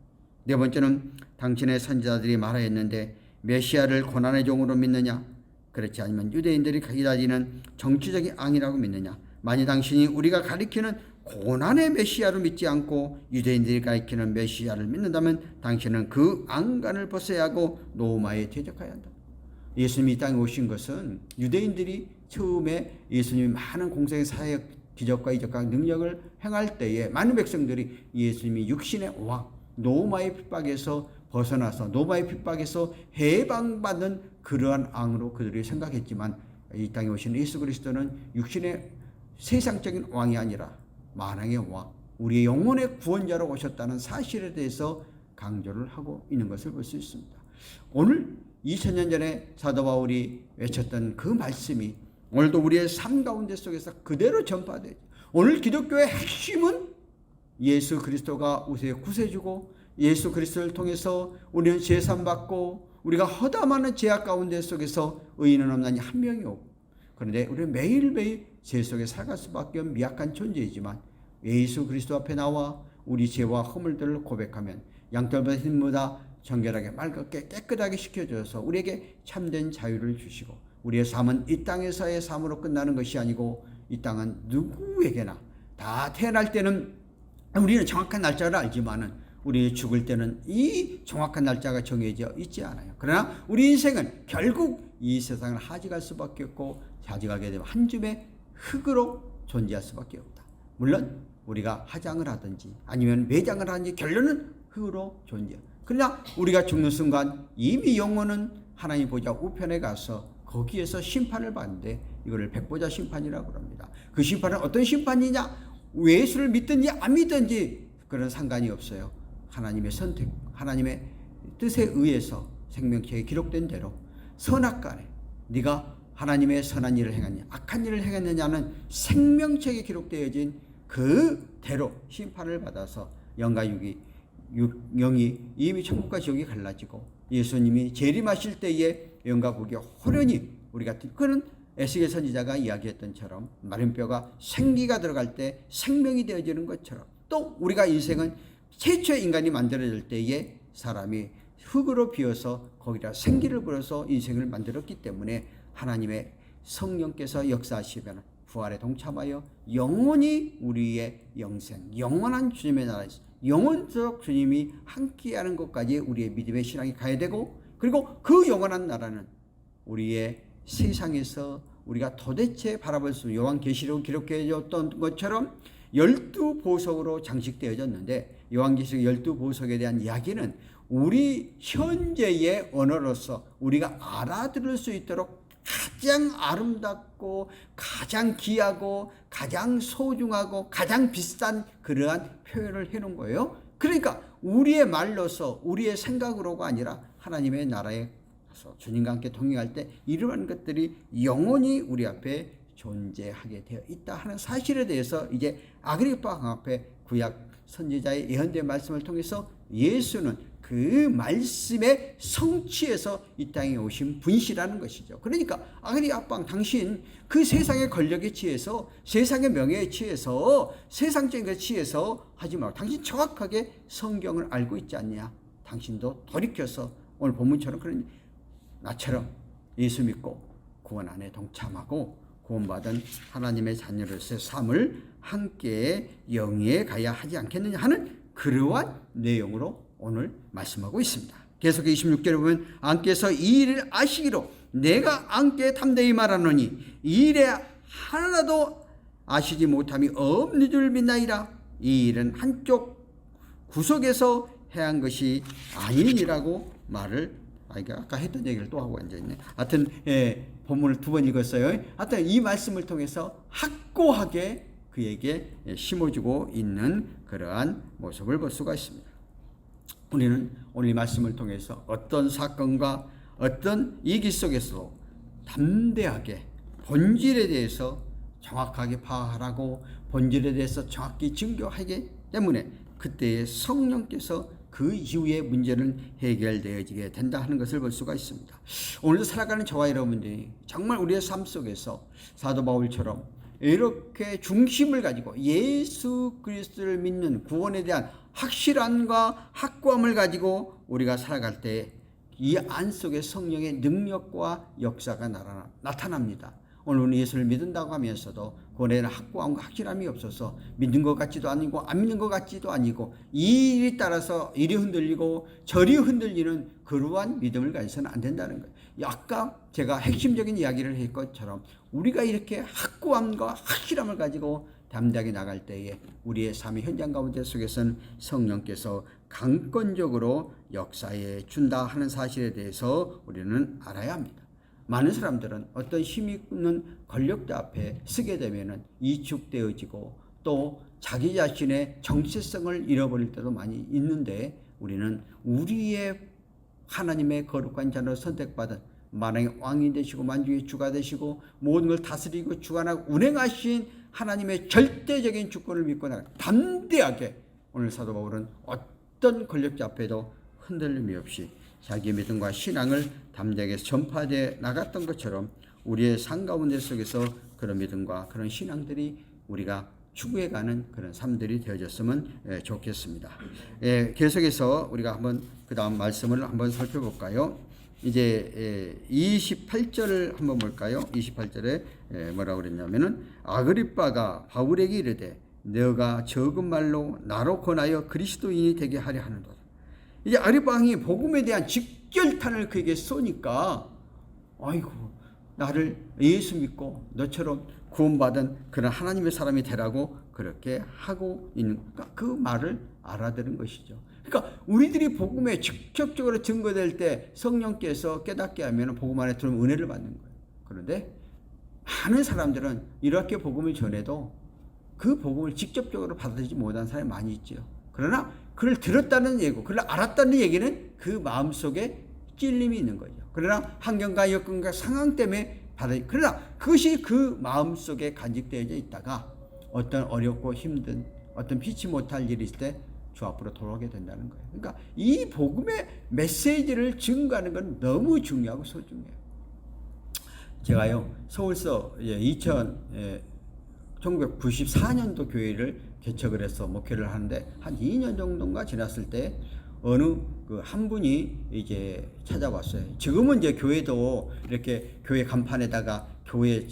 네 번째는 당신의 선지자들이 말하였는데 메시아를 고난의 종으로 믿느냐? 그렇지 않으면 유대인들이 기다리는 정치적인 앙이라고 믿느냐? 만일 당신이 우리가 가리키는 고난의 메시아로 믿지 않고 유대인들이 가리키는 메시아를 믿는다면 당신은 그 앙간을 벗어야 하고 노마에 퇴적해야 한다. 예수님이 이 땅에 오신 것은 유대인들이 처음에 예수님이 많은 공생의 사역 기적과 이적과 능력을 행할 때에 많은 백성들이 예수님이 육신의 왕 노마의 핍박에서 벗어나서 노마의 핍박에서 해방받는 그러한 앙으로 그들이 생각했지만 이 땅에 오신 예수 그리스도는 육신의 세상적인 왕이 아니라 만왕의 왕, 우리의 영혼의 구원자로 오셨다는 사실에 대해서 강조를 하고 있는 것을 볼 수 있습니다. 오늘 2000년 전에 사도 바울이 외쳤던 그 말씀이 오늘도 우리의 삶 가운데 속에서 그대로 전파되죠. 오늘 기독교의 핵심은 예수 그리스도가 우리의 구세주고 예수 그리스도를 통해서 우리는 제산 받고 우리가 허다많은 죄악 가운데 속에서 의인은 없나니 한 명이 없고 그런데 우리는 매일매일 죄 속에 살아갈 수밖에 없는 미약한 존재이지만 예수 그리스도 앞에 나와 우리 죄와 허물들을 고백하면 양털보다 흰보다 정결하게 맑게 깨끗하게 시켜줘서 우리에게 참된 자유를 주시고 우리의 삶은 이 땅에서의 삶으로 끝나는 것이 아니고 이 땅은 누구에게나 다 태어날 때는 우리는 정확한 날짜를 알지만은 우리 죽을 때는 이 정확한 날짜가 정해져 있지 않아요. 그러나 우리 인생은 결국 이 세상을 하직할 수밖에 없고 하직하게 되면 한 줌의 흙으로 존재할 수밖에 없다. 물론 우리가 화장을 하든지 아니면 매장을 하든지 결론은 흙으로 존재해요. 그러나 우리가 죽는 순간 이미 영혼은 하나님 보좌 우편에 가서 거기에서 심판을 받는데 이거를 백보자 심판이라고 합니다. 그 심판은 어떤 심판이냐? 예수를 믿든지 안 믿든지 그런 상관이 없어요. 하나님의 선택, 하나님의 뜻에 의해서 생명책에 기록된 대로 선악간에 네가 하나님의 선한 일을 행하느냐 악한 일을 행했느냐는 생명책에 기록되어진 그대로 심판을 받아서 영과 영이 이미 천국과 지옥이 갈라지고 예수님이 재림하실 때에 영과 국이 호련히 우리가 그는 에스겔 선지자가 이야기했던처럼 마른 뼈가 생기가 들어갈 때 생명이 되어지는 것처럼 또 우리가 인생은 최초의 인간이 만들어질 때에 사람이 흙으로 비어서 거기다 생기를 불어서 인생을 만들었기 때문에 하나님의 성령께서 역사하시면 부활에 동참하여 영원히 우리의 영생, 영원한 주님의 나라에서 영원적 주님이 함께하는 것까지 우리의 믿음의 신앙이 가야 되고 그리고 그 영원한 나라는 우리의 세상에서 우리가 도대체 바라볼 수 없는 요한계시록 기록되어졌던 것처럼 12보석으로 장식되어졌는데 요한계시록 12보석에 대한 이야기는 우리 현재의 언어로서 우리가 알아들을 수 있도록 가장 아름답고 가장 귀하고 가장 소중하고 가장 비싼 그러한 표현을 해놓은 거예요. 그러니까 우리의 말로서 우리의 생각으로가 아니라 하나님의 나라에 가서 주님과 함께 동행할 때 이러한 것들이 영원히 우리 앞에 존재하게 되어 있다 하는 사실에 대해서 이제 아그리파 왕 앞에 구약 선지자의 예언된 말씀을 통해서 예수는 그 말씀의 성취에서 이 땅에 오신 분이시라는 것이죠. 그러니까 아그리 아빵 당신 그 세상의 권력에 취해서 세상의 명예에 취해서 세상적인 것에 취해서 하지 말고 당신 정확하게 성경을 알고 있지 않냐. 당신도 돌이켜서 오늘 본문처럼 그런 나처럼 예수 믿고 구원 안에 동참하고 구원받은 하나님의 자녀로서의 삶을 함께 영위해 가야 하지 않겠느냐 하는 그러한 내용으로 오늘 말씀하고 있습니다. 계속 26절에 보면 안께서 이 일을 아시기로 내가 안께 담대히 말하노니 이 일에 하나도 아시지 못함이 없는 줄 믿나이다. 이 일은 한쪽 구석에서 해한 것이 아니니라고 말을 아까 했던 얘기를 또 하고 앉아있네. 하여튼 본문을 2번 읽었어요. 하여튼 이 말씀을 통해서 확고하게 그에게 심어주고 있는 그러한 모습을 볼 수가 있습니다. 우리는 오늘 이 말씀을 통해서 어떤 사건과 어떤 얘기 속에서도 담대하게 본질에 대해서 정확하게 파악하라고 본질에 대해서 정확히 증거하기 때문에 그때의 성령께서 그 이후의 문제는 해결되어지게 된다 하는 것을 볼 수가 있습니다. 오늘도 살아가는 저와 여러분들이 정말 우리의 삶 속에서 사도 바울처럼 이렇게 중심을 가지고 예수 그리스도를 믿는 구원에 대한 확실함과 확고함을 가지고 우리가 살아갈 때 이 안속에 성령의 능력과 역사가 나타납니다. 오늘 우리 예수를 믿는다고 하면서도 구원에 대한 확고함과 확실함이 없어서 믿는 것 같지도 아니고 안 믿는 것 같지도 아니고 이 일에 따라서 이리 흔들리고 저리 흔들리는 그러한 믿음을 가져서는 안 된다는 거예요. 아까 제가 핵심적인 이야기를 할 것처럼 우리가 이렇게 확고함과 확실함을 가지고 담대하게 나갈 때에 우리의 삶의 현장 가운데 속에서는 성령께서 강권적으로 역사해 준다 하는 사실에 대해서 우리는 알아야 합니다. 많은 사람들은 어떤 힘이 있는 권력자 앞에 서게 되면은 이축되어지고 또 자기 자신의 정체성을 잃어버릴 때도 많이 있는데 우리는 우리의 하나님의 거룩한 자로 선택받은 만왕의 왕이 되시고 만주의 주가 되시고 모든 걸 다스리고 주관하고 운행하신 하나님의 절대적인 주권을 믿고 나가 담대하게 오늘 사도 바울은 어떤 권력자 앞에도 흔들림이 없이 자기의 믿음과 신앙을 담대하게 전파되어 나갔던 것처럼 우리의 삶 가운데 속에서 그런 믿음과 그런 신앙들이 우리가 추구해가는 그런 삶들이 되어졌으면 좋겠습니다. 계속해서 우리가 한번 그 다음 말씀을 한번 살펴볼까요? 이제 28절을 한번 볼까요? 28절에 뭐라고 그랬냐면은 아그리빠가 바울에게 이르되 너가 적은 말로 나로 권하여 그리스도인이 되게 하려 하는도다. 이제 아그리빠 왕이 복음에 대한 직결탄을 그에게 쏘니까 아이고 나를 예수 믿고 너처럼 구원받은 그런 하나님의 사람이 되라고 그렇게 하고 있는 그 말을 알아들은 것이죠. 그러니까 우리들이 복음에 직접적으로 증거될 때 성령께서 깨닫게 하면 복음 안에 들어오면 은혜를 받는 거예요. 그런데 많은 사람들은 이렇게 복음을 전해도 그 복음을 직접적으로 받아들이지 못한 사람이 많이 있죠. 그러나 그를 들었다는 얘기고 그를 알았다는 얘기는 그 마음속에 찔림이 있는 거죠. 그러나 환경과 여건과 상황 때문에 그러나 그것이 그 마음속에 간직되어 있다가 어떤 어렵고 힘든 어떤 피치 못할 일이 있을 때 주 앞으로 돌아오게 된다는 거예요. 그러니까 이 복음의 메시지를 증거하는 건 너무 중요하고 소중해요. 제가요 서울서 1994년도 교회를 개척을 해서 목회를 하는데 한 2년 정도가 지났을 때 어느 한 분이 이제 찾아왔어요. 지금은 이제 교회도 이렇게 교회 간판에다가 교회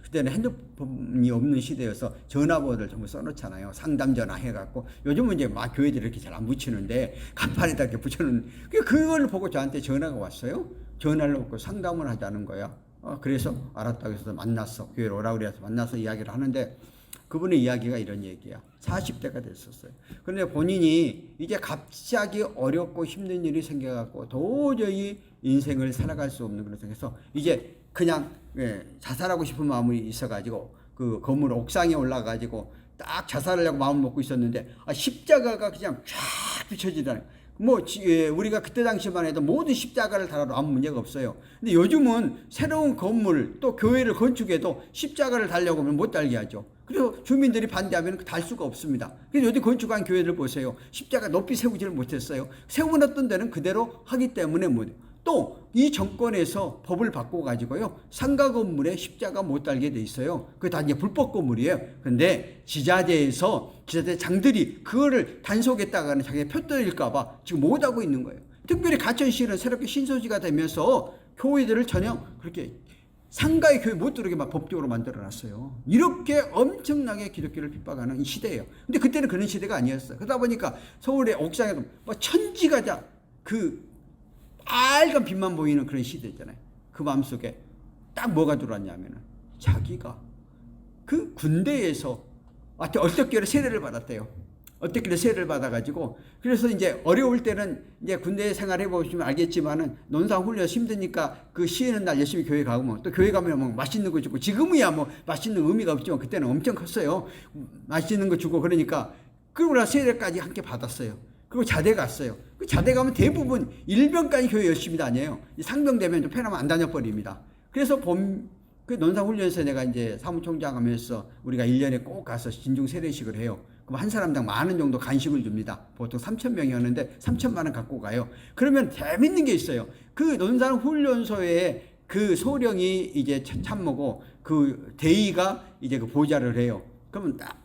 그때는 핸드폰이 없는 시대여서 전화번호를 전부 써놓잖아요. 상담 전화 해갖고 요즘은 이제 막 교회들이 이렇게 잘 안 붙이는데 간판에다 이렇게 붙여놓는 그걸 보고 저한테 전화가 왔어요. 전화를 받고 상담을 하자는 거야. 그래서 알았다고 해서 만났어. 교회로 오라고 그래서 만나서 이야기를 하는데 그분의 이야기가 이런 얘기야. 40대가 됐었어요. 그런데 본인이 이제 갑자기 어렵고 힘든 일이 생겨갖고 도저히 인생을 살아갈 수 없는 그런 상황에서 이제 그냥 자살하고 싶은 마음이 있어가지고 그 건물 옥상에 올라가지고 딱 자살하려고 마음을 먹고 있었는데 십자가가 그냥 쫙 비춰지더니 우리가 그때 당시만 해도 모든 십자가를 달아도 아무 문제가 없어요. 근데 요즘은 새로운 건물 또 교회를 건축해도 십자가를 달려고 하면 못 달게 하죠. 그래서 주민들이 반대하면 달 수가 없습니다. 그래서 요즘 건축한 교회들 보세요. 십자가 높이 세우지를 못했어요. 세워놨던 데는 그대로 하기 때문에 또 이 정권에서 법을 바꿔가지고요, 상가 건물에 십자가 못 달게 돼 있어요. 그게 다 이제 불법 건물이에요. 근데 지자재 장들이 그거를 단속했다가는 자기가 펴뜨릴까봐 지금 못 하고 있는 거예요. 특별히 가천시는 새롭게 신소지가 되면서 교회들을 전혀 그렇게 상가의 교회 못 들어오게 막 법적으로 만들어놨어요. 이렇게 엄청나게 기독교를 핍박하는 시대예요. 근데 그때는 그런 시대가 아니었어요. 그러다 보니까 서울의 옥상에도 천지가 빨간 빛만 보이는 그런 시대잖아요. 그 마음속에 딱 뭐가 들어왔냐면은 자기가 그 군대에서 어떻게 세례를 받았대요. 어떻게 세례를 받아가지고 그래서 이제 어려울 때는 이제 군대 생활해 보시면 알겠지만은 논산 훈련 힘드니까 그 쉬는 날 열심히 교회 가고 또 교회 가면 뭐 맛있는 거 주고, 지금이야 뭐 맛있는 의미가 없지만 그때는 엄청 컸어요. 맛있는 거 주고 그러니까 그러고 나서 세례까지 함께 받았어요. 그리고 자대 갔어요. 그 자대 가면 대부분 일병까지 교회 열심히 다녀요. 상병 되면 좀 편하면 안 다녀버립니다. 그래서 그 논산훈련소 내가 이제 사무총장 하면서 우리가 1년에 꼭 가서 진중 세례식을 해요. 그럼 한 사람당 10,000원 정도 간식을 줍니다. 보통 3,000명이었는데 3,000만 원 갖고 가요. 그러면 재밌는 게 있어요. 그 논산훈련소에 그 소령이 이제 참모고 그 대위가 이제 그 보좌를 해요. 그러면 딱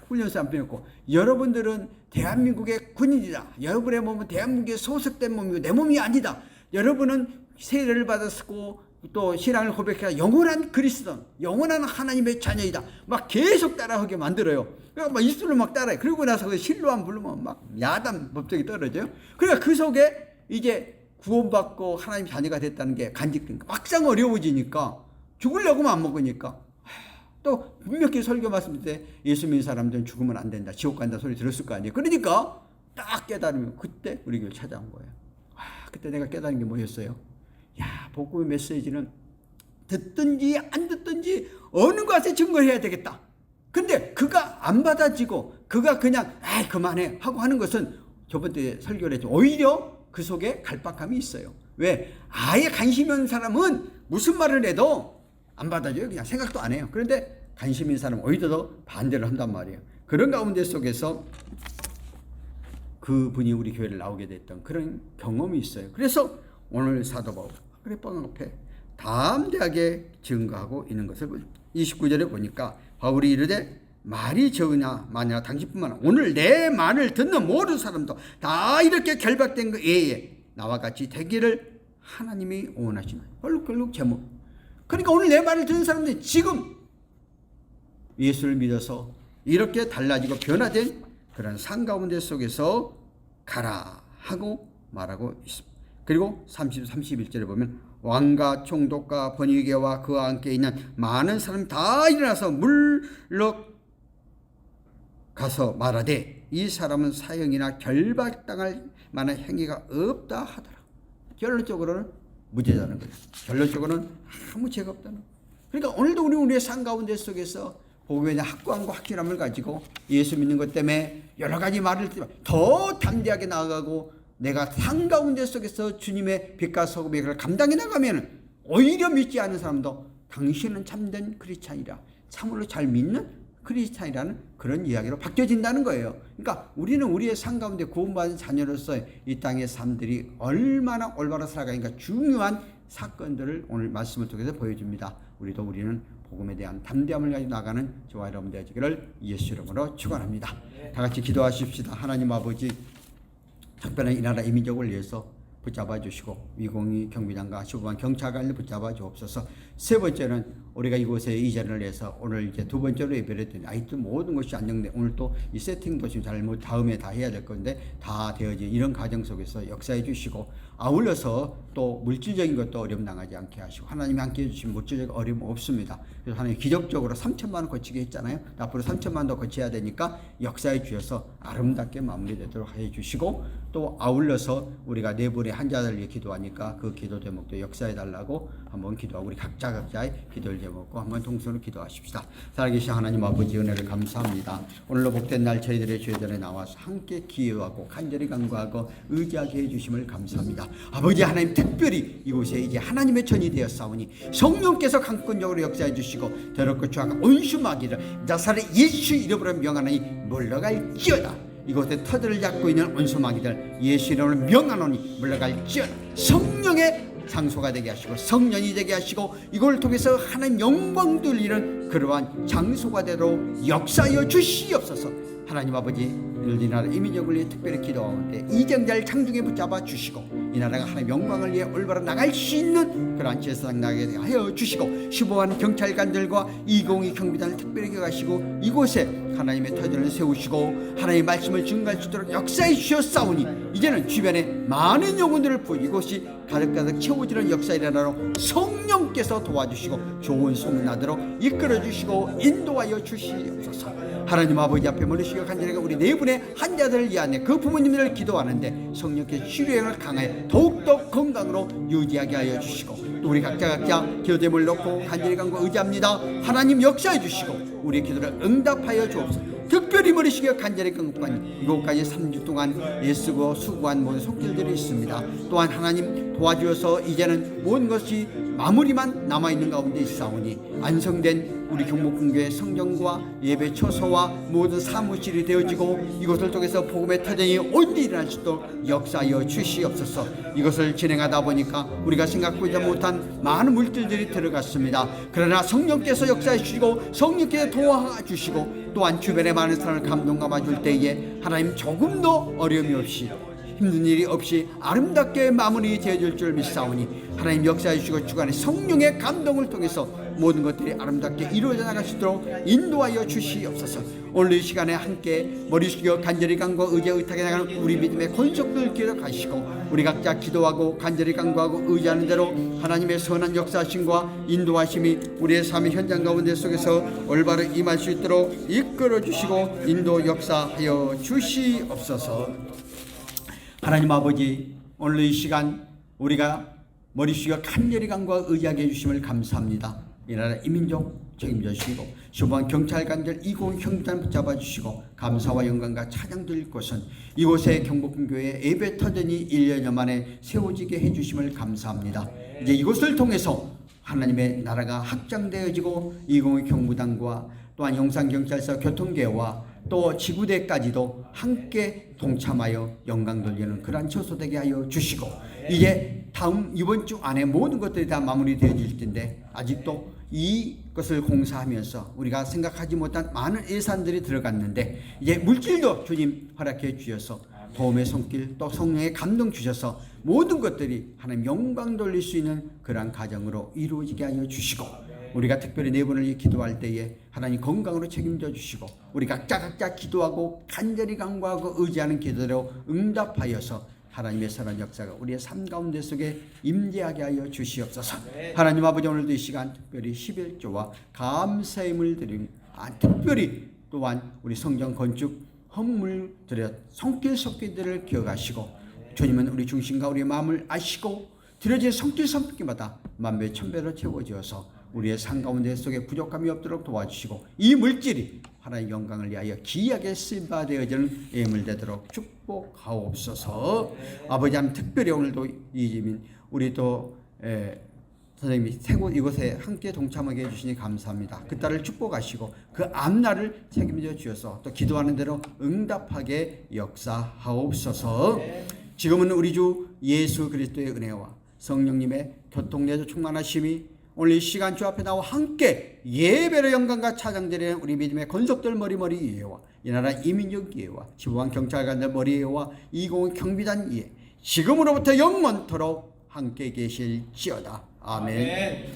훈련소 안 빼놓고, 여러분들은 대한민국의 군인이다. 여러분의 몸은 대한민국에 소속된 몸이고 내 몸이 아니다. 여러분은 세례를 받았고 또 신앙을 고백해야 영원한 그리스도, 영원한 하나님의 자녀이다. 막 계속 따라하게 만들어요. 그러니까 막 입술로 막 따라해. 그러고 나서 그 실로안 부르면 막 야단 법적이 떨어져요. 그러니까 그 속에 이제 구원받고 하나님 자녀가 됐다는 게 간직되니까 막상 어려워지니까 죽으려고만 안 먹으니까. 또 분명히 설교 말씀 때 예수 믿는 사람들은 죽으면 안 된다, 지옥 간다 소리 들었을 거 아니에요. 그러니까 딱 깨달으면 그때 우리 교회 찾아온 거예요. 그때 내가 깨달은 게 뭐였어요? 복음의 메시지는 듣든지 안 듣든지 어느 것에 증거해야 되겠다. 근데 그가 안 받아지고 그가 그냥 그만해 하고 하는 것은 저번 때 설교를 했죠. 오히려 그 속에 갈박함이 있어요. 왜? 아예 관심 있는 사람은 무슨 말을 해도 안 받아줘요. 그냥 생각도 안 해요. 그런데 관심 있는 사람은 오히려 더 반대를 한단 말이에요. 그런 가운데 속에서 그분이 우리 교회를 나오게 됐던 그런 경험이 있어요. 그래서 오늘 사도 바울 아그리파 앞에 담대하게 증거하고 있는 것을 29절에 보니까 바울이 이르되 말이 적으냐 마냐 당신뿐만 아니라 오늘 내 말을 듣는 모든 사람도 다 이렇게 결박된 그 예에 나와 같이 되기를 하나님이 원하시는 결국 제목. 그러니까 오늘 내 말을 듣는 사람들이 지금 예수를 믿어서 이렇게 달라지고 변화된 그런 삶 가운데 속에서 가라 하고 말하고 있습니다. 그리고 31절에 보면 왕과 총독과 번위계와 그와 함께 있는 많은 사람이 다 일어나서 물러 가서 말하되 이 사람은 사형이나 결박당할 만한 행위가 없다 하더라. 결론적으로는 무죄라는 거예요. 결론적으로는 아무 죄가 없다는 거예요. 그러니까 오늘도 우리의 삶 가운데 속에서 복음에 대한 확고함과 확실함을 가지고 예수 믿는 것 때문에 여러 가지 말을 듣지만 더 담대하게 나아가고 내가 삶 가운데 속에서 주님의 빛과 소금의 그걸 감당해 나가면 오히려 믿지 않는 사람도 당신은 참된 크리스찬이라, 참으로 잘 믿는 크리스찬이라는 그런 이야기로 바뀌어진다는 거예요. 그러니까 우리는 우리의 삶 가운데 구원받은 자녀로서 이 땅의 삶들이 얼마나 올바로 살아가니까 중요한 사건들을 오늘 말씀을 통해서 보여줍니다. 우리는 복음에 대한 담대함을 가지고 나가는 저와 여러분 되시기를 예수 이름으로 축원합니다. 다 같이 기도하십시다. 하나님 아버지, 특별한 이 나라 이민족을 위해서 붙잡아 주시고 위공위 경비장과 15만 경찰관을 붙잡아 주옵소서. 세 번째는 우리가 이곳에 이 자리를 해서 오늘 이제 두 번째로 예배를 했더니 하여튼 모든 것이 안정돼. 오늘 또 이 세팅도 지금 잘못 다음에 다 해야 될 건데 다 되어진 이런 과정 속에서 역사해 주시고 아울러서 또 물질적인 것도 어려움 당하지 않게 하시고 하나님이 함께 해주시면 물질적 어려움 없습니다. 그래서 하나님 기적적으로 3,000만 원 거치게 했잖아요. 앞으로 3,000만 원 더 거쳐야 되니까 역사해 주셔서 아름답게 마무리되도록 해 주시고 또 아울러서 우리가 네 분의 환자들 위해 기도하니까 그 기도 제목도 역사해 달라고 한번 기도하고 우리 각자 각자의 기도를 제목고 한번 동서로 기도하십시다. 살아계신 하나님 아버지 은혜를 감사합니다. 오늘로 복된 날 저희들의 죄전에 나와서 함께 기여하고 간절히 간구하고 의지하게 해주심을 감사합니다. 아버지 하나님, 특별히 이곳에 이제 하나님의 전이 되었사오니 성령께서 강권적으로 역사해 주시고 더럽고 추악한 온수 마귀를 나사렛 예수 이름으로 명하노니 물러갈지어다. 이곳에 터들을 잡고 있는 온수 마귀들 예수 이름으로 명하노니 물러갈지어다. 성령의 장소가 되게 하시고 성년이 되게 하시고 이걸 통해서 하나님 영광 돌리는 그러한 장소가 되도록 역사하여 주시옵소서. 하나님 아버지, 이 나라 이민족을 위해 특별히 기도하는데 이정자를 장중에 붙잡아 주시고 이 나라가 하나님 영광을 위해 올바로 나갈 수 있는 그러한 제사장 나게 하여 주시고 수보한 경찰관들과 202 경비단을 특별히 기억하시고 이곳에 하나님의 터전을 세우시고 하나님의 말씀을 증거할 수 있도록 역사해 주셨사오니 이제는 주변에 많은 영혼들을 부어 이곳이 가득가득 채워지는 역사 일어나도록 성령께서 도와주시고 좋은 소문나도록 이끌어 주시고 인도하여 주시옵소서. 하나님 아버지 앞에 머리시고 간절히 우리 네 분의 환자들을 위하여 그 부모님들을 기도하는데 성령께서 치료행을 강하여 더욱더 건강으로 유지하게 하여 주시고 또 우리 각자 기도 제목을 놓고 간절히 간구 의지합니다. 하나님 역사해 주시고 우리의 기도를 응답하여 주옵소서. 특별히 머리시겨 간절히 간구하니 이곳까지 3주 동안 애쓰고 수고한 모든 손길들이 있습니다. 또한 하나님 도와주셔서 이제는 모든 것이 마무리만 남아있는 가운데 있사오니 안성된 우리 경복궁교회 성전과 예배 처소와 모든 사무실이 되어지고 이것을 통해서 복음의 터전이 온전히 일어날 수 있도록 역사하여 주시옵소서. 이것을 진행하다 보니까 우리가 생각하지 못한 많은 물질들이 들어갔습니다. 그러나 성령께서 역사해 주시고 성령께서 도와주시고 또한 주변에 많은 사람을 감동 감아줄 때에 하나님 조금 더 어려움이 없이 힘든 일이 없이 아름답게 마무리 되어질 줄 믿사오니 하나님 역사해 주시고 주간에 성령의 감동을 통해서 모든 것들이 아름답게 이루어져 나갈 수 있도록 인도하여 주시옵소서. 오늘 이 시간에 함께 머리 숙여 간절히 간구와 의지에 의탁해 나가는 우리 믿음의 권속들 기억하시고 우리 각자 기도하고 간절히 간구하고 의지하는 대로 하나님의 선한 역사하심과 인도하심이 우리의 삶의 현장 가운데 속에서 올바로 임할 수 있도록 이끌어 주시고 인도 역사하여 주시옵소서. 하나님 아버지, 오늘 이 시간 우리가 머리 숙여 간절히 간구와 의지하게 해주심을 감사합니다. 이 나라 이민족 책임져 주시고 수보한 경찰관들 202 경비단 붙잡아 주시고 감사와 영광과 찬양 드릴 것은 이곳에 경복궁교회 예배 터전이 1년여 만에 세워지게 해주심을 감사합니다. 이제 이곳을 통해서 하나님의 나라가 확장되어지고 202 경무단과 또한 용산경찰서 교통계와 또 지구대까지도 함께 동참하여 영광 돌리는 그러한 처소되게 하여 주시고 이제 이번 주 안에 모든 것들이 다 마무리되어질 텐데 아직도 이것을 공사하면서 우리가 생각하지 못한 많은 예산들이 들어갔는데 이제 물질도 주님 허락해 주셔서 도움의 손길 또 성령의 감동 주셔서 모든 것들이 하나님 영광 돌릴 수 있는 그러한 가정으로 이루어지게 하여 주시고 우리가 특별히 네 분을 기도할 때에 하나님 건강으로 책임져 주시고 우리 각자 기도하고 간절히 간구하고 의지하는 기도로 응답하여서 하나님의 선한 역사가 우리의 삶 가운데 속에 임재하게 하여 주시옵소서. 하나님 아버지, 오늘도 이 시간 특별히 11조와 감사임을 드림 특별히 또한 우리 성전 건축 헌물들의 손길 섞기들을 기억하시고 주님은 우리 중심과 우리의 마음을 아시고 드려진 손길 섞기마다 만배 천배로 채워지어서 우리의 삶 가운데 속에 부족함이 없도록 도와주시고 이 물질이 하나님의 영광을 위하여 귀하게 쓰임받아지는 예물되도록 축복하옵소서. 아버지 하나님, 특별히 오늘도 이지민 우리 또 선생님이 세 곳 이곳에 함께 동참하게 해주시니 감사합니다. 그 딸을 축복하시고 그 앞날을 책임져 주셔서 또 기도하는 대로 응답하게 역사하옵소서. 지금은 우리 주 예수 그리스도의 은혜와 성령님의 교통내조 충만하심이 오늘 이 시간 주 앞에 나와 함께 예배로 영광과 찬양드리는 우리 믿음의 건속들 머리머리 이해와 이 나라 이민족 이해와 지부한 경찰관들 머리 이해와 202 경비단 이해 지금으로부터 영원토록 함께 계실지어다. 아멘.